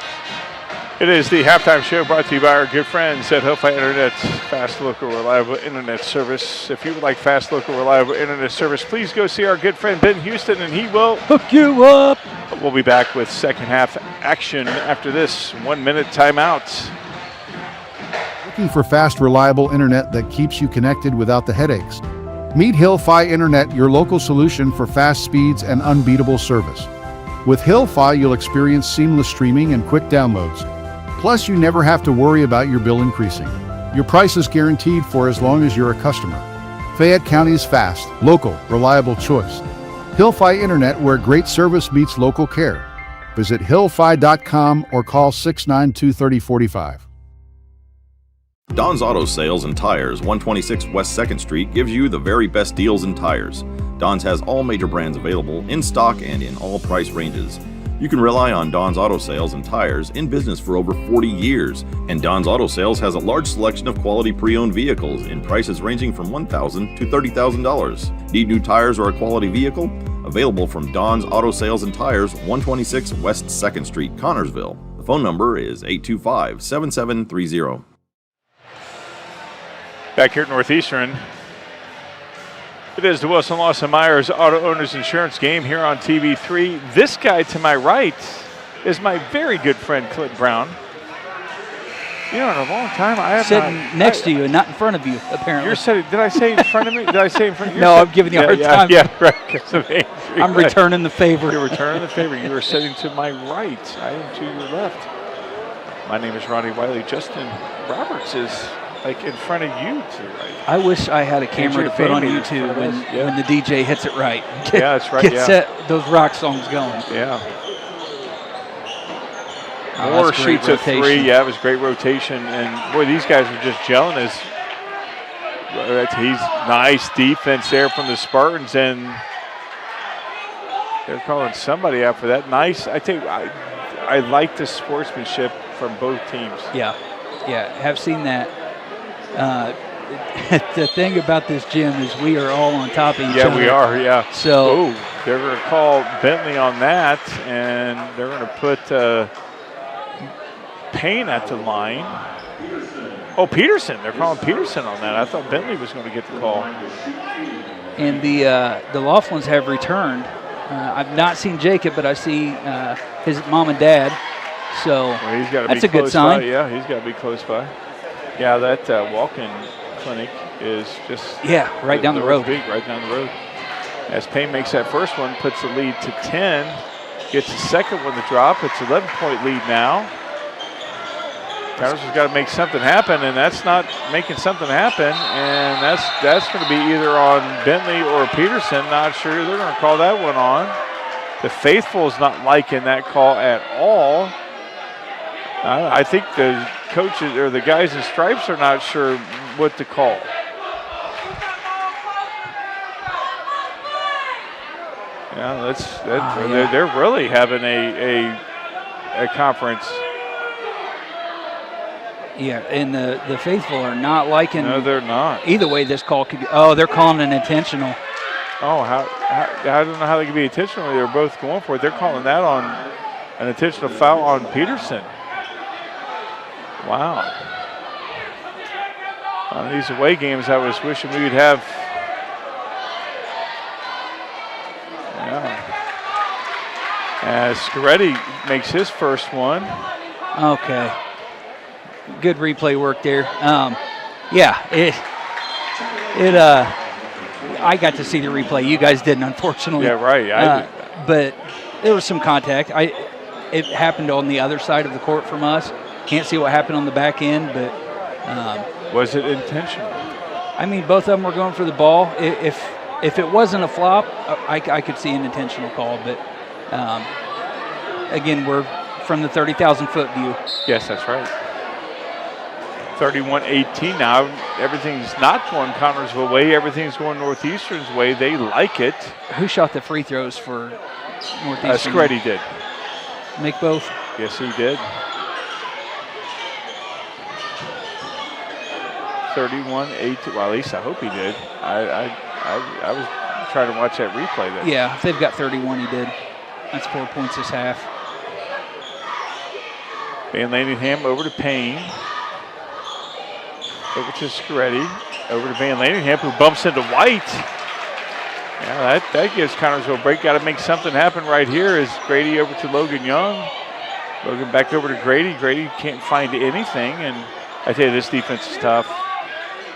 It is the halftime show brought to you by our good friends at Hillfi Internet, fast, local, reliable internet service. If you would like fast, local, reliable internet service, please go see our good friend Ben Houston, and he will hook you up. We'll be back with second half action after this 1-minute timeout. Looking for fast, reliable internet that keeps you connected without the headaches? Meet Hillfi Internet, your local solution for fast speeds and unbeatable service. With Hillfi, you'll experience seamless streaming and quick downloads. Plus, you never have to worry about your bill increasing. Your price is guaranteed for as long as you're a customer. Fayette County's fast, local, reliable choice. Hillfi Internet, where great service meets local care. Visit hillfi.com or call 692-3045. Don's Auto Sales and Tires, 126 West 2nd Street, gives you the very best deals in tires. Don's has all major brands available, in stock and in all price ranges. You can rely on Don's Auto Sales and Tires, in business for over 40 years. And Don's Auto Sales has a large selection of quality pre-owned vehicles in prices ranging from $1,000 to $30,000. Need new tires or a quality vehicle? Available from Don's Auto Sales and Tires, 126 West 2nd Street, Connorsville. The phone number is 825-7730. Back here at Northeastern, it is the Wilson Lawson Myers Auto Owners Insurance game here on TV3. This guy to my right is my very good friend, Clint Brown. You know, in a long time, I have sitting next to you and not in front of you, apparently. You're sitting. Did I say in front of me? Did I say in front of you? No, I'm giving you a hard time. Yeah, right. 'Cause of Andrew, I'm returning the favor. You're returning the favor. You are sitting to my right. I am to your left. My name is Ronnie Wiley. Justin Roberts is like in front of you to the right. I wish I had a camera to put on YouTube when the DJ hits it right. Yeah, that's right. Get those rock songs going. Yeah. Oh, Moore shoots a three. Yeah, it was great rotation. And, boy, these guys are just gelling. He's nice defense there from the Spartans. And they're calling somebody out for that. Nice. I tell you, I like the sportsmanship from both teams. Yeah. Yeah, have seen that. The thing about this gym is we are all on top of each other. Yeah, we are, yeah. So they're going to call Bentley on that, and they're going to put Payne at the line. Oh, Peterson. They're calling Peterson on that. I thought Bentley was going to get the call. And the Laughlins have returned. I've not seen Jacob, but I see his mom and dad. So he's got to that's be a good close sign. By. Yeah, he's got to be close by. Yeah, that walk-in clinic is just right down the road. Big, right down the road. As Payne makes that first one, puts the lead to 10, gets the second one to drop. It's 11-point lead now. Towers has got to make something happen, and that's not making something happen, and that's going to be either on Bentley or Peterson. Not sure they're going to call that one on. The faithful is not liking that call at all. I think the coaches or the guys in stripes are not sure what to call. Yeah, they're really having a conference. Yeah, and the faithful are not liking. No, they're not. Either way, this call could be. Oh, they're calling an intentional. Oh, I don't know how they can be intentional. They're both going for it. They're calling that on an intentional foul on Peterson. Wow. On these away games, I was wishing we would have. Yeah. As Scaretti makes his first one. Okay. Good replay work there. I got to see the replay. You guys didn't, unfortunately. Yeah, right. But there was some contact. It happened on the other side of the court from us. Can't see what happened on the back end, but was it intentional? I mean, both of them were going for the ball. If it wasn't a flop, I could see an intentional call. But again, we're from the 30,000-foot view. Yes, that's right. 31-18 now. Everything's not going Connorsville way. Everything's going Northeastern's way. They like it. Who shot the free throws for Northeastern? Scaretti did. Make both? Yes, he did. 31-18. Well, at least I hope he did. I was trying to watch that replay there. Yeah, if they've got 31, he did. That's 4 points this half. Van Landingham over to Payne. Over to Scaretti. Over to Van Landingham, who bumps into White. Yeah, that gives Connorsville a break. Got to make something happen right here. Is Grady over to Logan Young. Logan back over to Grady. Grady can't find anything, and I tell you, this defense is tough.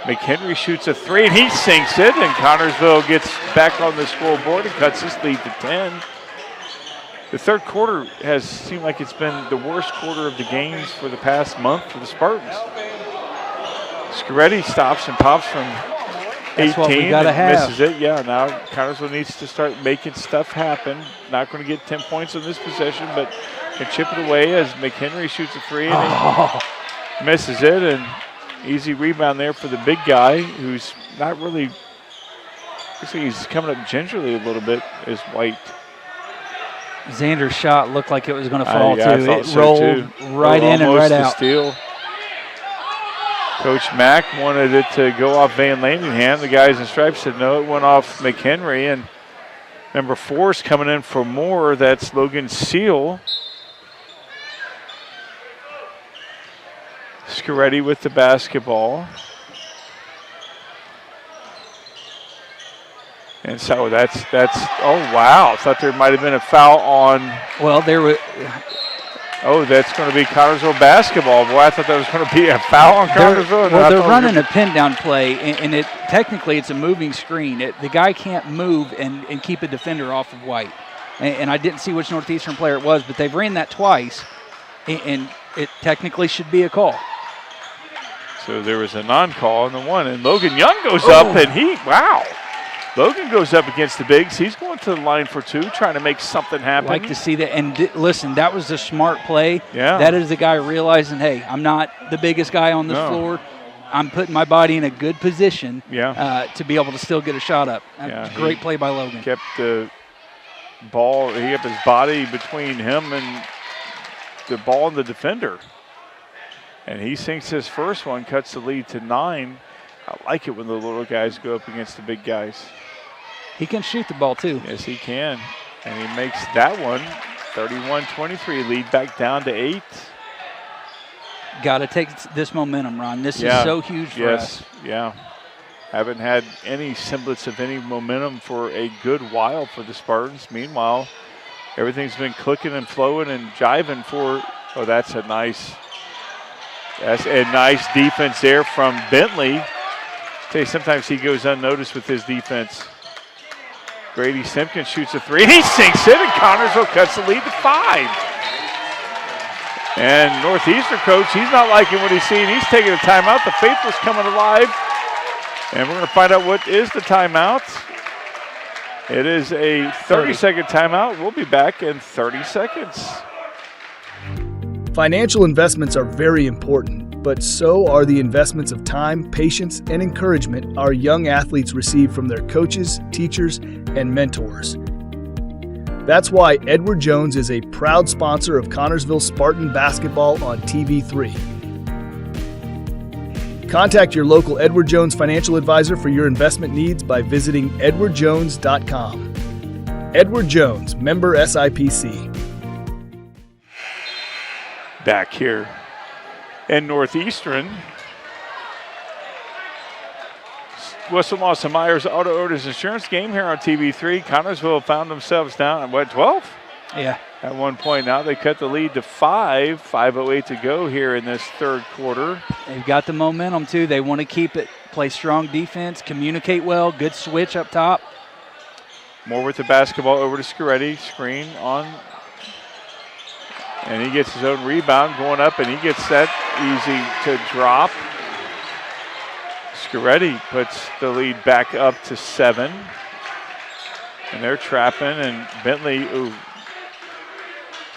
McHenry shoots a three, and he sinks it, and Connorsville gets back on the scoreboard and cuts his lead to 10. The third quarter has seemed like it's been the worst quarter of the games for the past month for the Spartans. Scaretti stops and pops from 18 and misses it. Yeah, now Connorsville needs to start making stuff happen. Not going to get 10 points on this possession, but can chip it away as McHenry shoots a three and he misses it. And easy rebound there for the big guy who's not really, looks like he's coming up gingerly a little bit, is White. Xander's shot looked like it was going to fall, yeah, too. I thought It so, rolled too. right in and right Almost a out. steal. Coach Mack wanted it to go off Van Landingham. The guys in stripes said no, it went off McHenry. And number 4 is coming in for more. That's Logan Seal. Scaretti with the basketball. And so that's oh wow, I thought there might have been a foul on. Well, there was. Oh, that's going to be Connersville basketball. Boy, I thought that was going to be a foul on Connersville. Well, they're running a pin down play, and it technically it's a moving screen. The guy can't move and keep a defender off of White. And I didn't see which Northeastern player it was, but they've ran that twice, and it technically should be a call. So there was a non-call on the one, and Logan Young goes up, and wow. Logan goes up against the bigs. He's going to the line for 2, trying to make something happen. Like to see that. And listen, that was a smart play. Yeah. That is the guy realizing, hey, I'm not the biggest guy on this floor. I'm putting my body in a good position to be able to still get a shot up. Great play by Logan. Kept the ball, he kept his body between him and the ball and the defender. And he sinks his first one, cuts the lead to 9. I like it when the little guys go up against the big guys. He can shoot the ball, too. Yes, he can. And he makes that one 31-23, lead back down to 8. Got to take this momentum, Ron. This is so huge for us. Yeah. Haven't had any semblance of any momentum for a good while for the Spartans. Meanwhile, everything's been clicking and flowing and jiving for, that's a nice defense there from Bentley. Tell you, sometimes he goes unnoticed with his defense. Grady Simpkins shoots a 3, and he sinks it, and Connersville cuts the lead to 5. And Northeastern coach, he's not liking what he's seeing. He's taking a timeout. The Faithful's coming alive. And we're going to find out what is the timeout. It is a 30-second timeout. We'll be back in 30 seconds. Financial investments are very important, but so are the investments of time, patience, and encouragement our young athletes receive from their coaches, teachers, and mentors. That's why Edward Jones is a proud sponsor of Connersville Spartan basketball on TV3. Contact your local Edward Jones financial advisor for your investment needs by visiting edwardjones.com. Edward Jones, member SIPC. Back here in Northeastern. Wilson Lawson Myers Auto Owners Insurance game here on TV3. Connersville found themselves down at 12? Yeah. At one point now they cut the lead to 5. 5:08 to go here in this third quarter. They've got the momentum too. They want to keep it, play strong defense, communicate well, good switch up top. Moore with the basketball over to Scaretti. Screen on. And he gets his own rebound going up, and he gets that easy to drop. Scaretti puts the lead back up to 7. And they're trapping, and Bentley,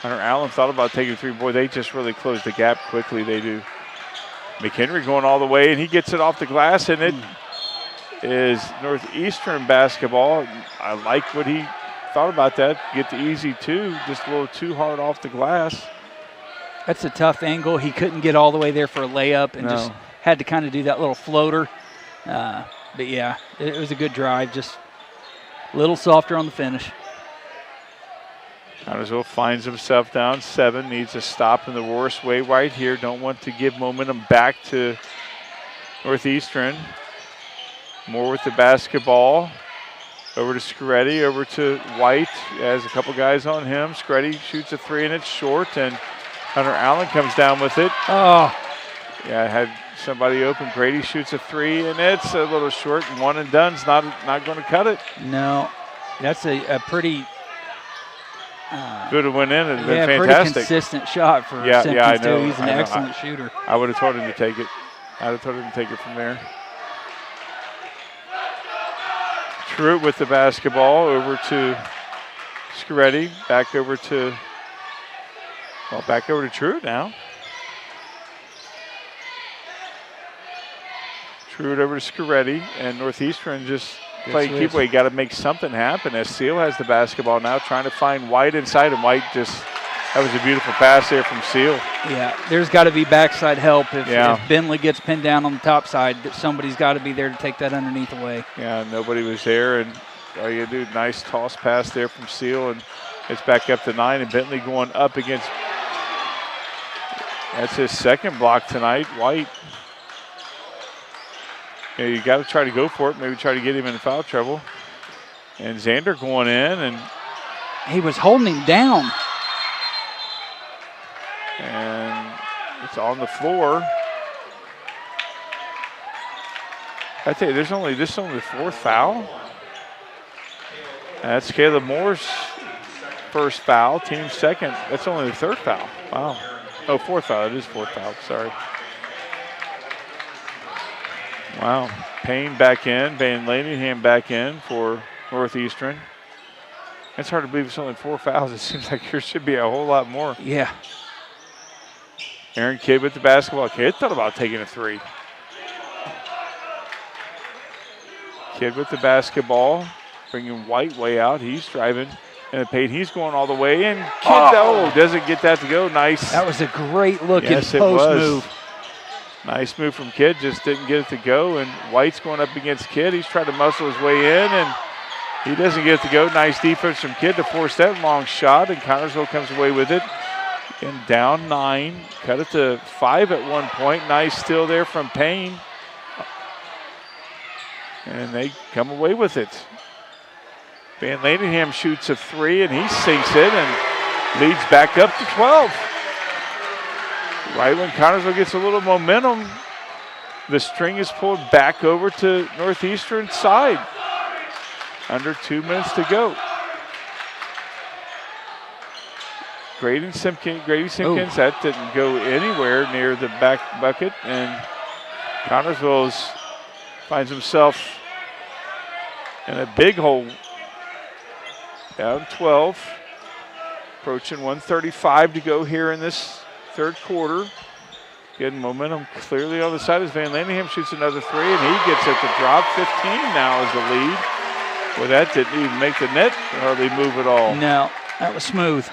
Hunter Allen thought about taking 3. Boy, they just really closed the gap quickly, they do. McHenry going all the way, and he gets it off the glass, and it is Northeastern basketball. I like what he thought about that. Get the easy 2, just a little too hard off the glass. That's a tough angle. He couldn't get all the way there for a layup and just had to kind of do that little floater. But yeah, it was a good drive, just a little softer on the finish. Connersville finds himself down 7, needs a stop in the worst way right here. Don't want to give momentum back to Northeastern. Moore with the basketball. Over to Scaretti, over to White. Has a couple guys on him. Scaretti shoots a 3 and it's short, and Hunter Allen comes down with it. Oh. Yeah, had somebody open. Grady shoots a 3 and it's a little short. One and done's not going to cut it. No, that's a pretty good win in. It's been pretty fantastic. consistent shot for Simpkins, I know. too. He's an excellent shooter. I would have told him to take it. I would have told him to take it from there. Truitt with the basketball over to Scaretti. Back over to Truitt now. Truitt over to Scaretti, and Northeastern just play Yes, keep away. Got to make something happen as Seal has the basketball now, trying to find White inside, and White that was a beautiful pass there from Seal. Yeah, there's got to be backside help. If Bentley gets pinned down on the top side, somebody's got to be there to take that underneath away. Yeah, nobody was there, and all you do, nice toss pass there from Seal, and it's back up to 9, and Bentley going up against, that's his second block tonight, White. Yeah, you got to try to go for it, maybe try to get him in foul trouble. And Xander going in, and he was holding him down. And it's on the floor. I tell you, this is only the fourth foul. That's Caleb Moore's first foul, team's second. That's only the third foul. Wow. Oh, fourth foul. It is fourth foul. Sorry. Wow. Payne back in. Van Laningham back in for Northeastern. It's hard to believe it's only 4 fouls. It seems like there should be a whole lot more. Yeah. Aaron Kidd with the basketball. Kidd thought about taking a 3. Kidd with the basketball, bringing White way out. He's driving in the paint. He's going all the way in. Kidd, doesn't get that to go. Nice. That was a great looking post move. Nice move from Kidd. Just didn't get it to go. And White's going up against Kidd. He's trying to muscle his way in, and he doesn't get it to go. Nice defense from Kidd to force that long shot, and Connersville comes away with it. And down 9. Cut it to 5 at one point. Nice steal there from Payne. And they come away with it. Van Laningham shoots a 3, and he sinks it and leads back up to 12. Right when Connersville gets a little momentum, the string is pulled back over to Northeastern's side. Under 2 minutes to go. Grady Simpkins, that didn't go anywhere near the back bucket, and Connersville finds himself in a big hole. Down 12, approaching 1:35 to go here in this third quarter. Getting momentum clearly on the side as Van Laningham shoots another 3, and he gets it to drop. 15 now is the lead. Well, that didn't even make the net hardly move at all. No, that was smooth.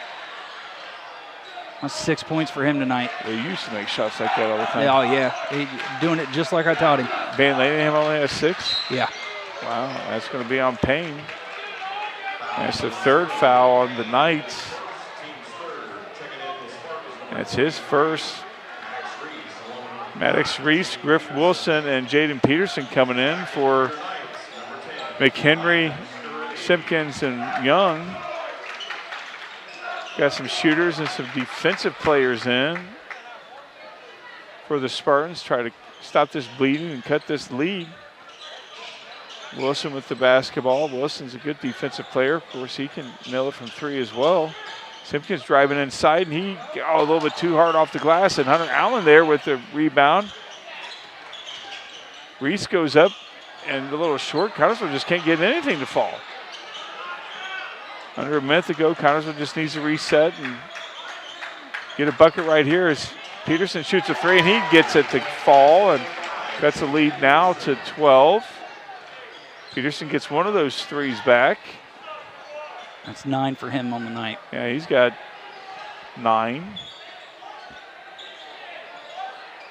That's 6 points for him tonight. He used to make shots like that all the time. Oh, yeah. Doing it just like I taught him. Van Laningham only has 6? Yeah. Wow, that's going to be on Payne. That's the third foul on the night. That's his first. Maddox Reese, Griff Wilson, and Jaden Peterson coming in for McHenry, Simpkins, and Young. Got some shooters and some defensive players in for the Spartans. Try to stop this bleeding and cut this lead. Wilson with the basketball. Wilson's a good defensive player. Of course, he can nail it from 3 as well. Simpkins driving inside, and he got a little bit too hard off the glass, and Hunter Allen there with the rebound. Reese goes up, and a little short. Connersville just can't get anything to fall. Under a minute to go, Connersville just needs to reset and get a bucket right here as Peterson shoots a 3, and he gets it to fall, and that's the lead now to 12. Peterson gets one of those 3s back. That's 9 for him on the night. Yeah, he's got 9.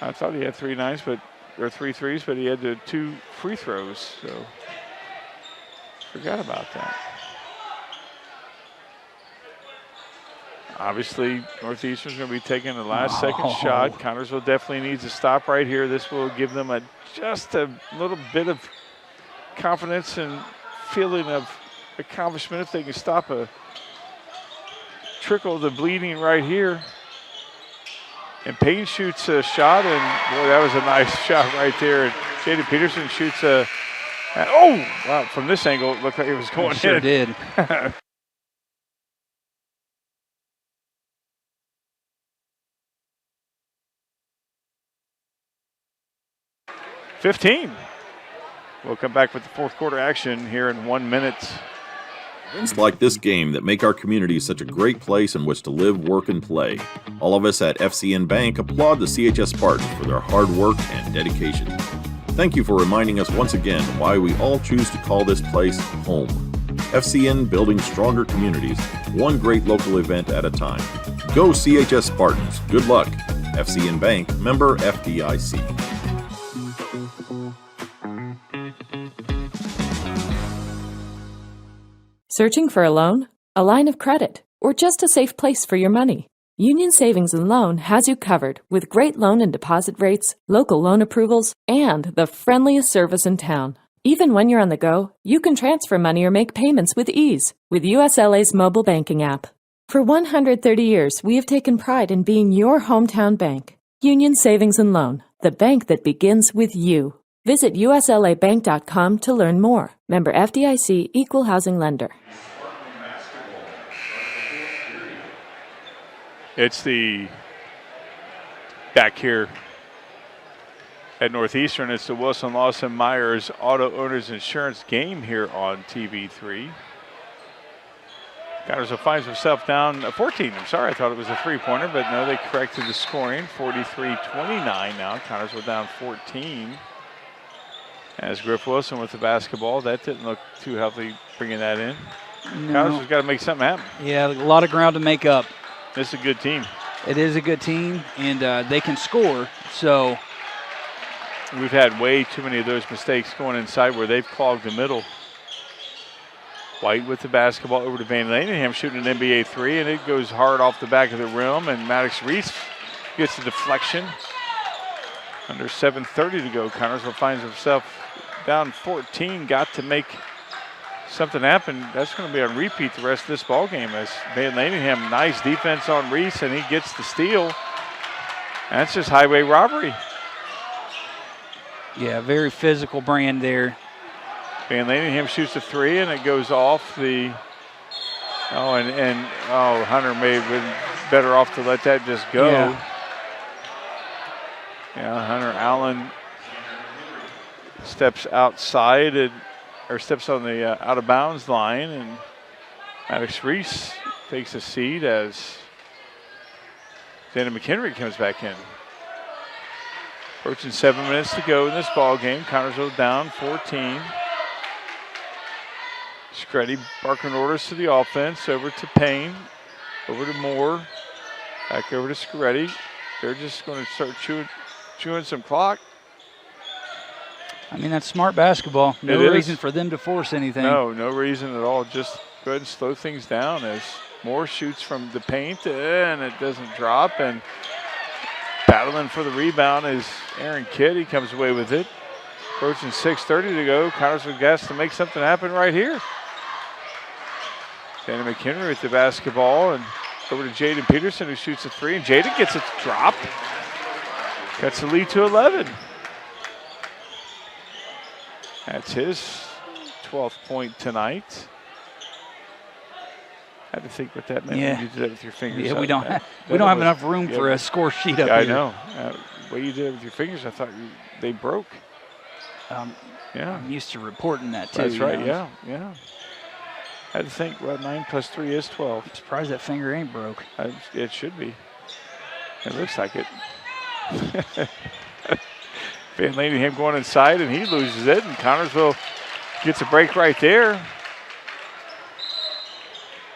I thought he had 3 9s, or 3 3s, but he had 2 free throws, so forgot about that. Obviously, Northeastern's going to be taking the last second shot. Connersville definitely needs to stop right here. This will give them just a little bit of confidence and feeling of accomplishment if they can stop a trickle of the bleeding right here. And Payne shoots a shot, and boy, that was a nice shot right there. And Jaden Peterson shoots wow, from this angle, it looked like it was going in. Sure did. 15. We'll come back with the fourth quarter action here in 1 minute. Events like this game that make our community such a great place in which to live, work, and play. All of us at FCN Bank applaud the CHS Spartans for their hard work and dedication. Thank you for reminding us once again why we all choose to call this place home. FCN, building stronger communities, one great local event at a time. Go CHS Spartans. Good luck. FCN Bank, member FDIC. Searching for a loan, a line of credit, or just a safe place for your money? Union Savings and Loan has you covered with great loan and deposit rates, local loan approvals, and the friendliest service in town. Even when you're on the go, you can transfer money or make payments with ease with USLA's mobile banking app. For 130 years, we have taken pride in being your hometown bank. Union Savings and Loan, the bank that begins with you. Visit uslabank.com to learn more. Member FDIC, Equal Housing Lender. It's the back here at Northeastern. It's the Wilson Lawson Myers Auto Owners Insurance game here on TV3. Connersville finds himself down 14. I'm sorry, I thought it was a three-pointer, but no, they corrected the scoring. 43-29 now. Connersville down 14. As Griff Wilson with the basketball. That didn't look too healthy bringing that in. No. Connersville's got to make something happen. Yeah, a lot of ground to make up. This is a good team. It is a good team, and they can score. So we've had way too many of those mistakes going inside where they've clogged the middle. White with the basketball over to Van Lanningham shooting an NBA three, and it goes hard off the back of the rim, and Maddox Reese gets a deflection. Under 7:30 to go, Connersville finds himself down 14, got to make something happen. That's going to be on repeat the rest of this ball game as Van Lanningham, nice defense on Reese, and he gets the steal. That's just highway robbery. Yeah, very physical brand there. Van Lanningham shoots a three, and it goes off the. Hunter may have been better off to let that just go. Yeah, Hunter Allen steps outside or steps on the out of bounds line, and Maddox Reese takes a seat as Xander McHenry comes back in. Approaching 7 minutes to go in this ball game. Connersville down 14. Screddy barking orders to the offense. Over to Payne. Over to Moore. Back over to Screddy. They're just going to start chewing some clock. I mean, that's smart basketball. No reason for them to force anything. No reason at all. Just go ahead and slow things down as Moore shoots from the paint, and it doesn't drop. And battling for the rebound is Aaron Kidd. He comes away with it. Approaching 6:30 to go. Connersville has to make something happen right here. Xander McHenry with the basketball, and over to Jaden Peterson, who shoots a three, and Jaden gets it dropped. Cuts the lead to 11. That's his 12th point tonight. I had to think what that meant when you did that with your fingers. Yeah, we don't have enough room for a score sheet up here. I know. The way you did it with your fingers, I thought they broke. I'm used to reporting that too. That's right, yeah. I had to think, 9 plus 3 is 12. I'm surprised that finger ain't broke. It should be. It looks like it. Van Lanningham going inside, and he loses it, and Connersville gets a break right there.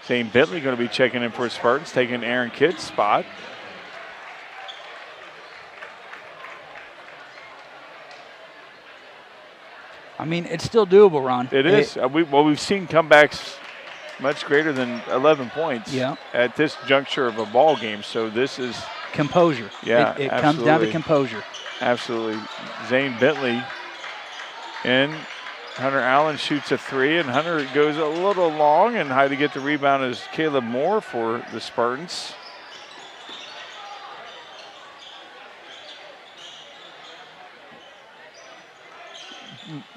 Zane Bentley going to be checking in for Spartans, taking Aaron Kidd's spot. I mean, it's still doable, Ron. It is. We've seen comebacks much greater than 11 points at this juncture of a ball game, so this is composure. Yeah, it comes down to composure. Absolutely. Zane Bentley in. Hunter Allen shoots a three, and Hunter goes a little long, and high to get the rebound is Caleb Moore for the Spartans.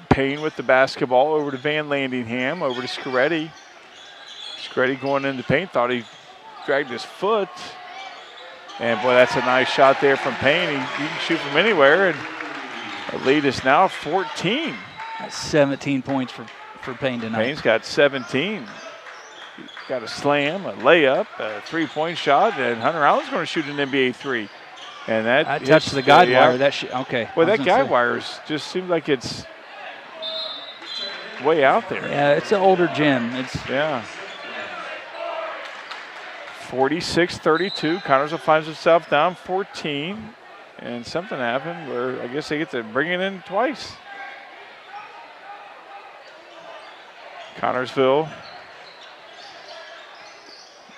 Payne with the basketball over to Van Lanningham, over to Screddy. Screddy going into paint, thought he dragged his foot. And boy, that's a nice shot there from Payne. He can shoot from anywhere, and the lead is now 14. That's 17 points for Payne tonight. Payne's got 17. He's got a slam, a layup, a three-point shot, and Hunter Allen's going to shoot an NBA three. And that touched the guide wire. Okay. Well, that guide wire just seems like it's way out there. Yeah, it's an older gym. Yeah. 46-32. Connersville finds itself down 14. And something happened where I guess they get to bring it in twice. Connersville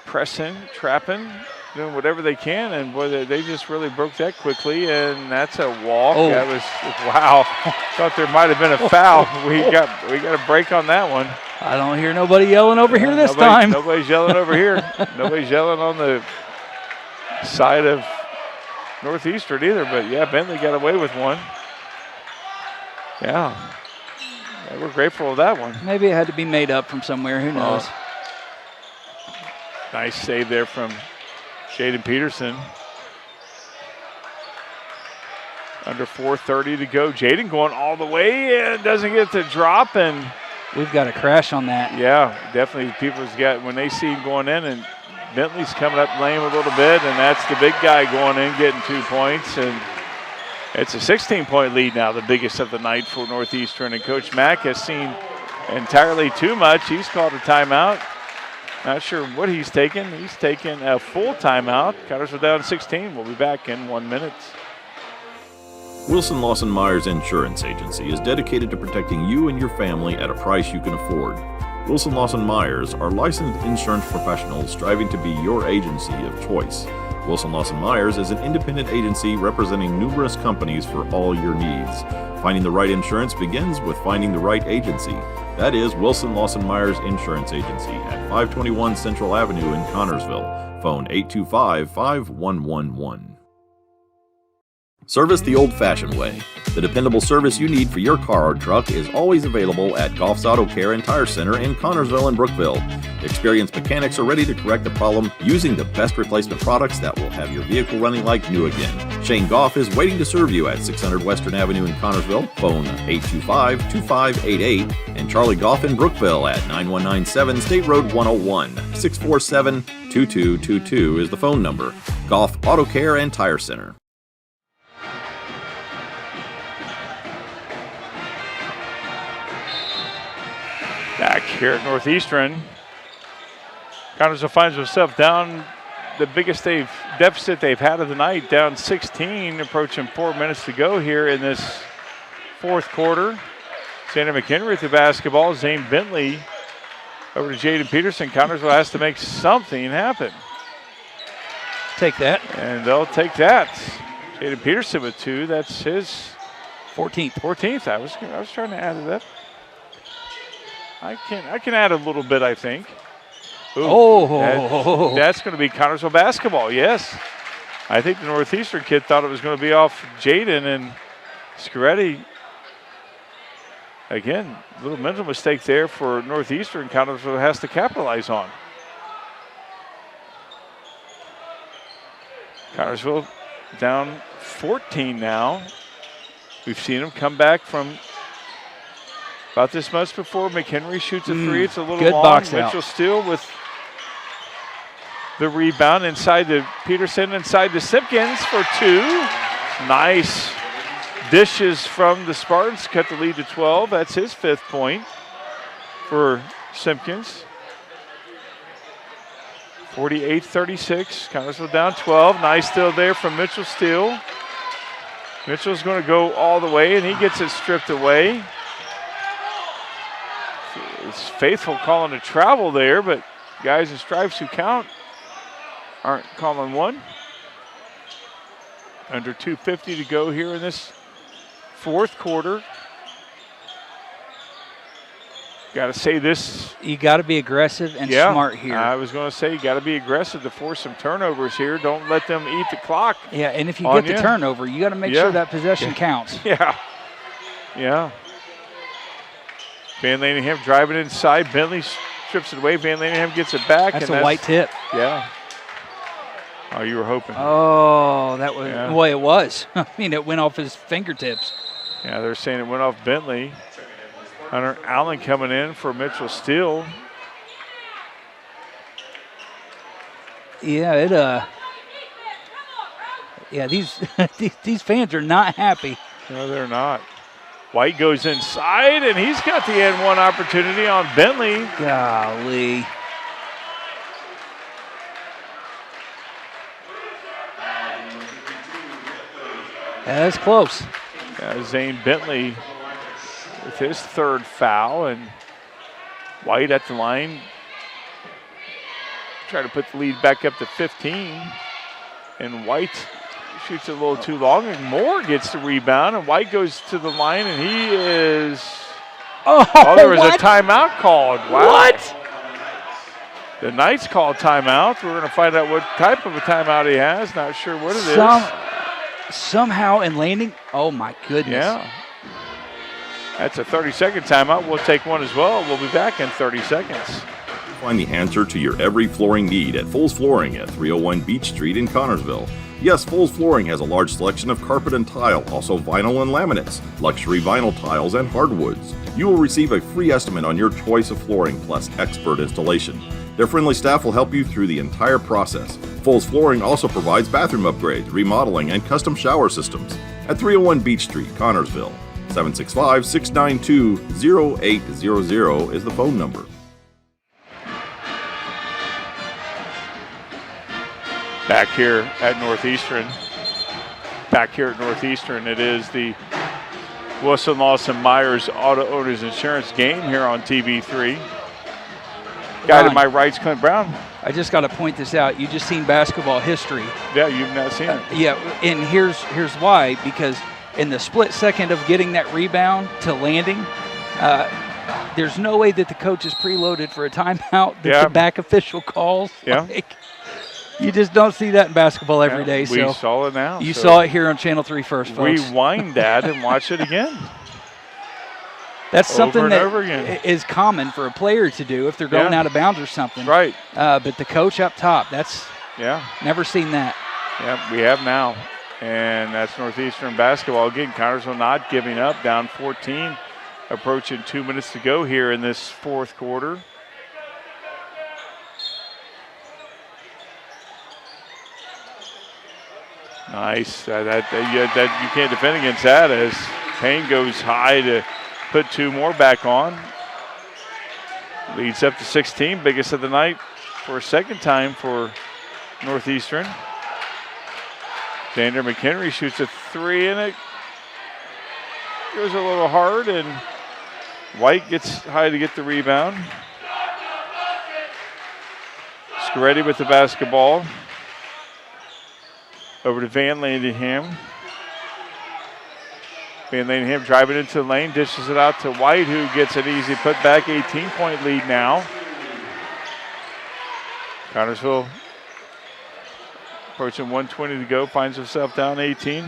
pressing, trapping, doing whatever they can, and boy, they just really broke that quickly, and that's a walk. Oh. That was, wow. Thought there might have been a foul. We got a break on that one. I don't hear nobody yelling over here this time. Nobody's yelling over here. Nobody's yelling on the side of Northeastern either, but yeah, Bentley got away with one. Yeah. We're grateful of that one. Maybe it had to be made up from somewhere. Who knows? Nice save there from Jaden Peterson. Under 4:30 to go. Jaden going all the way and doesn't get the drop, and we've got a crash on that. Yeah, definitely. People's got, when they see him going in, and Bentley's coming up lane a little bit, and that's the big guy going in, getting 2 points, and it's a 16-point lead now, the biggest of the night for Northeastern. And Coach Mack has seen entirely too much. He's called a timeout. Not sure what he's taken. He's taken a full timeout. Connersville down 16. We'll be back in 1 minute. Wilson Lawson Myers Insurance Agency is dedicated to protecting you and your family at a price you can afford. Wilson Lawson Myers are licensed insurance professionals striving to be your agency of choice. Wilson Lawson Myers is an independent agency representing numerous companies for all your needs. Finding the right insurance begins with finding the right agency. That is Wilson Lawson Myers Insurance Agency at 521 Central Avenue in Connersville. Phone 825-5111. Service the old-fashioned way. The dependable service you need for your car or truck is always available at Goff's Auto Care and Tire Center in Connersville and Brookville. Experienced mechanics are ready to correct the problem using the best replacement products that will have your vehicle running like new again. Shane Goff is waiting to serve you at 600 Western Avenue in Connersville. Phone 825-2588 and Charlie Goff in Brookville at 9197 State Road 101. 647-2222 is the phone number. Goff Auto Care and Tire Center. Back here at Northeastern, Connersville finds himself down the biggest deficit they've had of the night, down 16, approaching 4 minutes to go here in this fourth quarter. Sandra McHenry with the basketball, Zane Bentley over to Jaden Peterson. Connersville has to make something happen. Take that. And they'll take that. Jaden Peterson with 2, that's his 14th. I was trying to add it up. I can add a little bit, I think. Ooh, that's going to be Connersville basketball, yes. I think the Northeastern kid thought it was going to be off Jaden, and Scaretti, again, a little mental mistake there for Northeastern. Connersville has to capitalize on. Connersville down 14 now. We've seen them come back from about this much before. McHenry shoots a 3. It's a little good long. Box Mitchell out. Steele with the rebound inside to Peterson, inside to Simpkins for 2. Nice dishes from the Spartans. Cut the lead to 12. That's his 5th point for Simpkins. 48-36. Connersville down 12. Nice steal there from Mitchell Steele. Mitchell's going to go all the way, and he gets it stripped away. It's Faithful calling a travel there, but guys in stripes who count aren't calling one. Under 2:50 to go here in this fourth quarter. Got to say this. You got to be aggressive and smart here. I was going to say you got to be aggressive to force some turnovers here. Don't let them eat the clock. Yeah, and if you get the turnover, you got to make sure that possession counts. Yeah. Van Lanningham driving inside. Bentley strips it away. Van Lanningham gets it back. That's a white tip. Yeah. Oh, you were hoping. Oh, that was the way it was. I mean, it went off his fingertips. Yeah, they're saying it went off Bentley. Hunter Allen coming in for Mitchell Steele. Yeah, Yeah, these these fans are not happy. No, they're not. White goes inside, and he's got the end one opportunity on Bentley. Golly. Yeah, that's close. Zane Bentley with his third foul, and White at the line. Try to put the lead back up to 15. And White shoots it a little too long, and Moore gets the rebound, and White goes to the line, and he is... Oh, there was a timeout called. Wow. What? The Knights called timeout. We're going to find out what type of a timeout he has. Not sure what it is. Somehow in landing. Oh, my goodness. Yeah. That's a 30-second timeout. We'll take one as well. We'll be back in 30 seconds. Find the answer to your every flooring need at Foles Flooring at 301 Beach Street in Connorsville. Yes, Foles Flooring has a large selection of carpet and tile, also vinyl and laminates, luxury vinyl tiles, and hardwoods. You will receive a free estimate on your choice of flooring plus expert installation. Their friendly staff will help you through the entire process. Foles Flooring also provides bathroom upgrades, remodeling, and custom shower systems at 301 Beach Street, Connorsville. 765-692-0800 is the phone number. Back here at Northeastern, it is the Wilson Lawson Myers Auto Owners Insurance game here on TV3. Guy to my right's Clint Brown. I just got to point this out. You just seen basketball history. Yeah, you've not seen it. Yeah, and here's why. Because in the split second of getting that rebound to landing, there's no way that the coach is preloaded for a timeout that the back official calls. Yeah. You just don't see that in basketball every day. We saw it now. You saw it here on Channel 3 first, folks. Rewind that and watch it again. That's something that is common for a player to do if they're going out of bounds or something. Right. But the coach up top, that's never seen that. Yeah, we have now. And that's Northeastern basketball. Again, Connorsville not giving up, down 14, approaching 2 minutes to go here in this fourth quarter. Nice. That you can't defend against that as Payne goes high to put two more back on. Leads up to 16, biggest of the night for a second time for Northeastern. Xander McHenry shoots a three, and it goes a little hard, and White gets high to get the rebound. Scaretti with the basketball. Over to Van Landingham. Van Landingham driving into the lane, dishes it out to White, who gets an easy putback. 18-point lead now. Connorsville approaching 120 to go, finds himself down 18.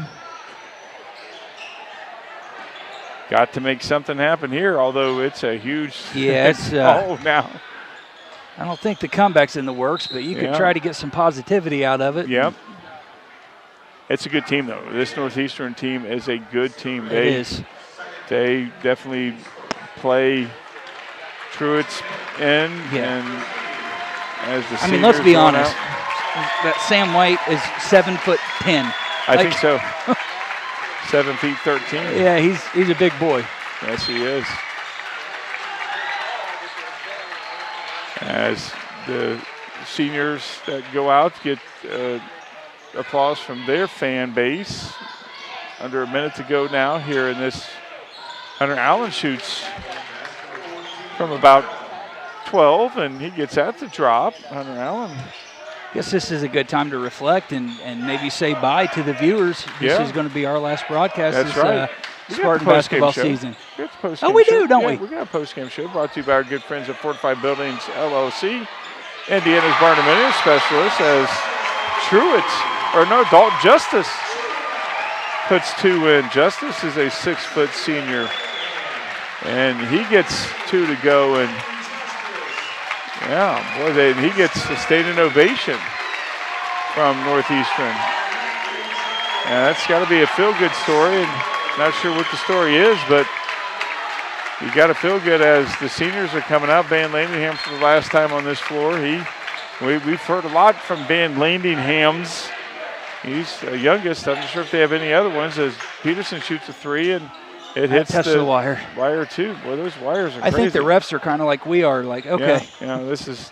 Got to make something happen here, although it's a huge now. I don't think the comeback's in the works, but you could try to get some positivity out of it. Yep. It's a good team, though. This Northeastern team is a good team. It is. They definitely play Truett's end. Yeah. And as the I mean, let's be honest. That Sam White is 7'10". I think so. 7 feet 13. Yeah, he's a big boy. Yes, he is. As the seniors that go out get applause from their fan base. Under a minute to go now here in this. Hunter Allen shoots from about 12, and he gets at the drop. Hunter Allen. Guess this is a good time to reflect and maybe say bye to the viewers. This is going to be our last broadcast this Spartan basketball season. We do, don't we? We got a post-game show brought to you by our good friends at Fortified Buildings, LLC. Indiana's Barn Dominion specialist as Dalton Justice puts two in. Justice is a 6-foot senior, and he gets two to go, and he gets a standing ovation from Northeastern. And that's got to be a feel-good story, and not sure what the story is, but you got to feel good as the seniors are coming out. Van Landingham for the last time on this floor. We've heard a lot from Van Landingham's He's the youngest. I'm not sure if they have any other ones. As Peterson shoots a three and it hits the wire. Wire too. Boy, those wires are crazy. I think the refs are kind of like we are. Like, okay. Yeah, this is.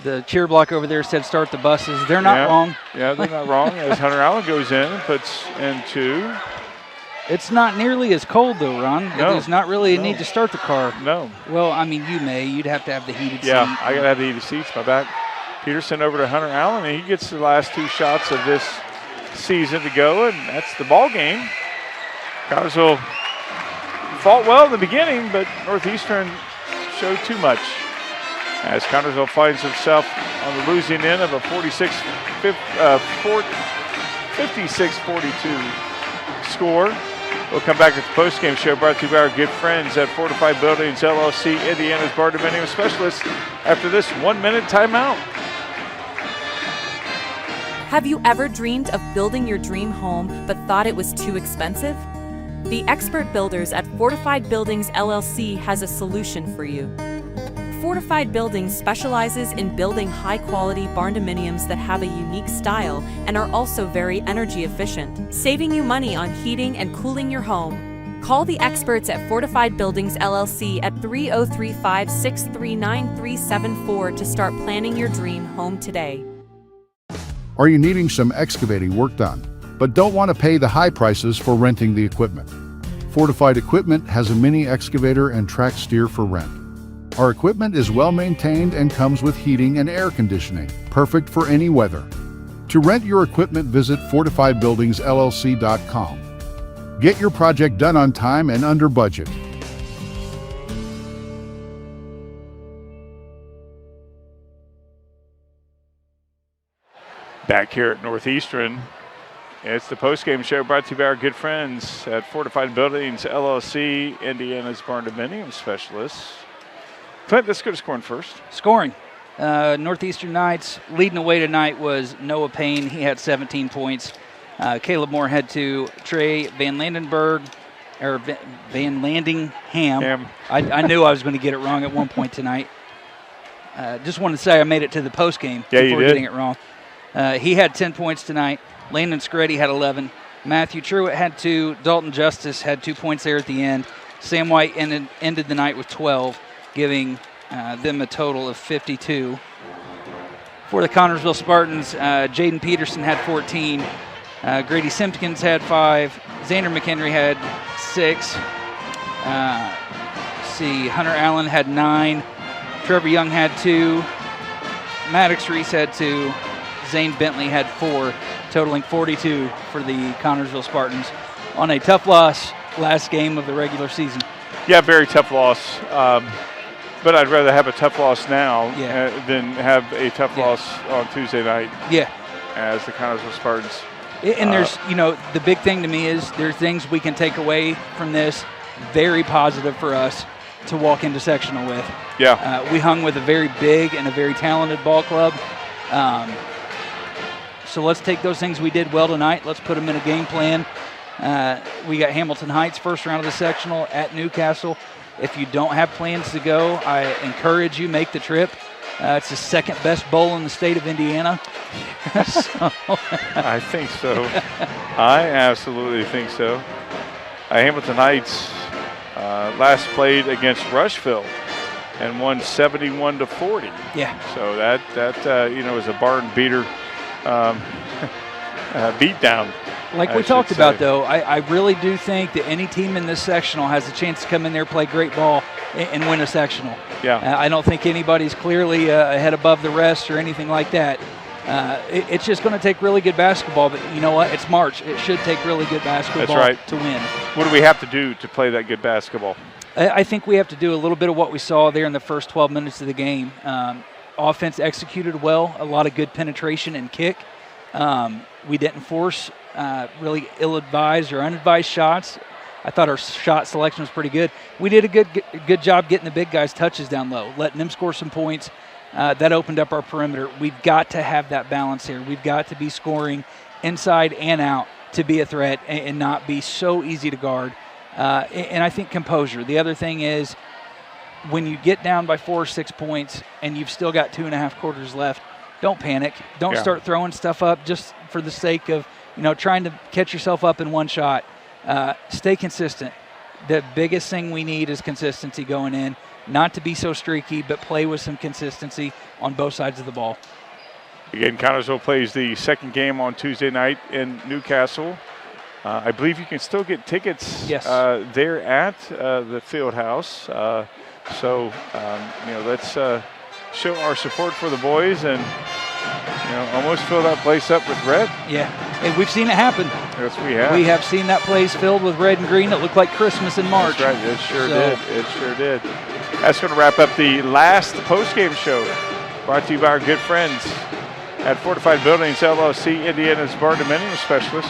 The cheer block over there said start the buses. They're not wrong. Yeah, they're not wrong. As Hunter Allen goes in and puts in two. It's not nearly as cold, though, Ron. No. There's not really a need to start the car. No. Well, I mean, you'd have to have the heated seat. Yeah, I got to have the heated seats. My back. Peterson over to Hunter Allen, and he gets the last two shots of this season to go, and that's the ball game. Connersville fought well in the beginning, but Northeastern showed too much. As Connersville finds himself on the losing end of a 56-42 score. We'll come back at the postgame show brought to you by our good friends at Fortified Buildings LLC, Indiana's barn-dominium specialist, after this 1-minute timeout. Have you ever dreamed of building your dream home but thought it was too expensive? The expert builders at Fortified Buildings LLC has a solution for you. Fortified Buildings specializes in building high-quality barn-dominiums that have a unique style and are also very energy efficient, saving you money on heating and cooling your home. Call the experts at Fortified Buildings LLC at 3035-639-374 to start planning your dream home today. Are you needing some excavating work done, but don't want to pay the high prices for renting the equipment? Fortified Equipment has a mini excavator and track steer for rent. Our equipment is well maintained and comes with heating and air conditioning, perfect for any weather. To rent your equipment, visit FortifiedBuildingsLLC.com. Get your project done on time and under budget. Back here at Northeastern, it's the postgame show brought to you by our good friends at Fortified Buildings LLC, Indiana's barn-dominium specialists. Clint, let's go to scoring first. Scoring. Northeastern Knights leading away tonight was Noah Payne. He had 17 points. Caleb Moore had 2. Trey Van Landingham. I knew I was going to get it wrong at one point tonight. Just wanted to say I made it to the postgame before getting it wrong. He had 10 points tonight. Landon Screddy had 11. Matthew Truitt had 2. Dalton Justice had 2 points there at the end. Sam White ended the night with 12, giving them a total of 52. For the Connersville Spartans, Jaden Peterson had 14. Grady Simpkins had 5. Xander McHenry had 6. Hunter Allen had 9. Trevor Young had 2. Maddox Reese had 2. Zane Bentley had 4, totaling 42 for the Connersville Spartans on a tough loss last game of the regular season. Yeah, very tough loss. But I'd rather have a tough loss now than have a tough loss on Tuesday night. Yeah. As the Connersville Spartans. And there's, the big thing to me is there's things we can take away from this very positive for us to walk into sectional with. Yeah. We hung with a very big and a very talented ball club. So let's take those things we did well tonight. Let's put them in a game plan. We got Hamilton Heights first round of the sectional at Newcastle. If you don't have plans to go, I encourage you, make the trip. It's the second best bowl in the state of Indiana. I think so. I absolutely think so. Hamilton Heights last played against Rushville and won 71-40. Yeah. So that is a barn beater beat down. Like we talked about, though, I really do think that any team in this sectional has a chance to come in there, play great ball, and win a sectional. Yeah. I don't think anybody's clearly ahead above the rest or anything like that. It's just going to take really good basketball, but you know what? It's March. It should take really good basketball to win. What do we have to do to play that good basketball? I think we have to do a little bit of what we saw there in the first 12 minutes of the game. Offense executed well, a lot of good penetration and kick. We didn't force really ill-advised or unadvised shots. I thought our shot selection was pretty good. We did a good job getting the big guys touches down low, letting them score some points. That opened up our perimeter. We've got to have that balance here. We've got to be scoring inside and out to be a threat and not be so easy to guard. And I think composure. The other thing is when you get down by 4 or 6 points and you've still got 2.5 quarters left, don't panic. Don't Yeah. start throwing stuff up just for the sake of, trying to catch yourself up in one shot. Stay consistent. The biggest thing we need is consistency going in. Not to be so streaky, but play with some consistency on both sides of the ball. Again, Connersville plays the second game on Tuesday night in Newcastle. I believe you can still get tickets there at the field house. Let's show our support for the boys and, almost fill that place up with red. Yeah, and we've seen it happen. Yes, we have. We have seen that place filled with red and green. It looked like Christmas in March. That's right, it sure did. It sure did. That's going to wrap up the last post-game show, brought to you by our good friends at Fortified Buildings LLC, Indiana's barn-dominium specialist.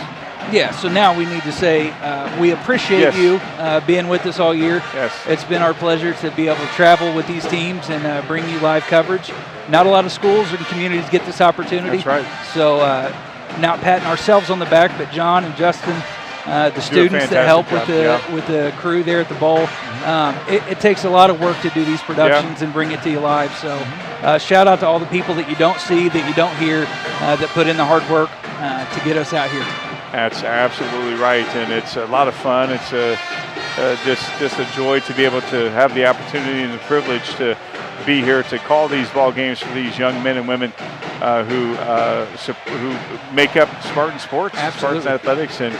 Yeah, so now we need to say we appreciate you being with us all year. Yes. It's been our pleasure to be able to travel with these teams and bring you live coverage. Not a lot of schools and communities get this opportunity. That's right. So not patting ourselves on the back, but John and Justin, the students that help with the crew there at the bowl. It takes a lot of work to do these productions and bring it to you live. So shout out to all the people that you don't see, that you don't hear, that put in the hard work to get us out here. That's absolutely right, and it's a lot of fun. It's just a joy to be able to have the opportunity and the privilege to be here to call these ball games for these young men and women who make up Spartan sports, Spartan athletics, and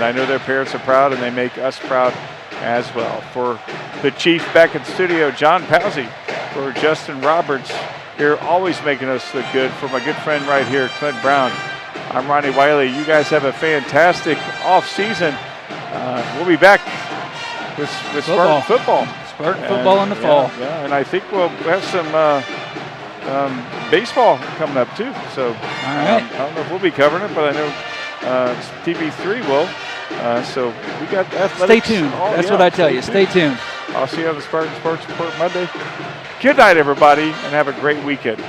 I know their parents are proud, and they make us proud as well. For the chief back in studio, John Pawsey, for Justin Roberts, here always making us look good. For my good friend right here, Clint Brown, I'm Ronnie Wiley. You guys have a fantastic off season. We'll be back with Spartan football. Spartan football in the fall. Yeah, and I think we'll have some baseball coming up too. So I don't know if we'll be covering it, but I know TV3 will. So we got athletics. Stay tuned. That's what I tell you. Stay tuned. I'll see you on the Spartan Sports Report Monday. Good night, everybody, and have a great weekend.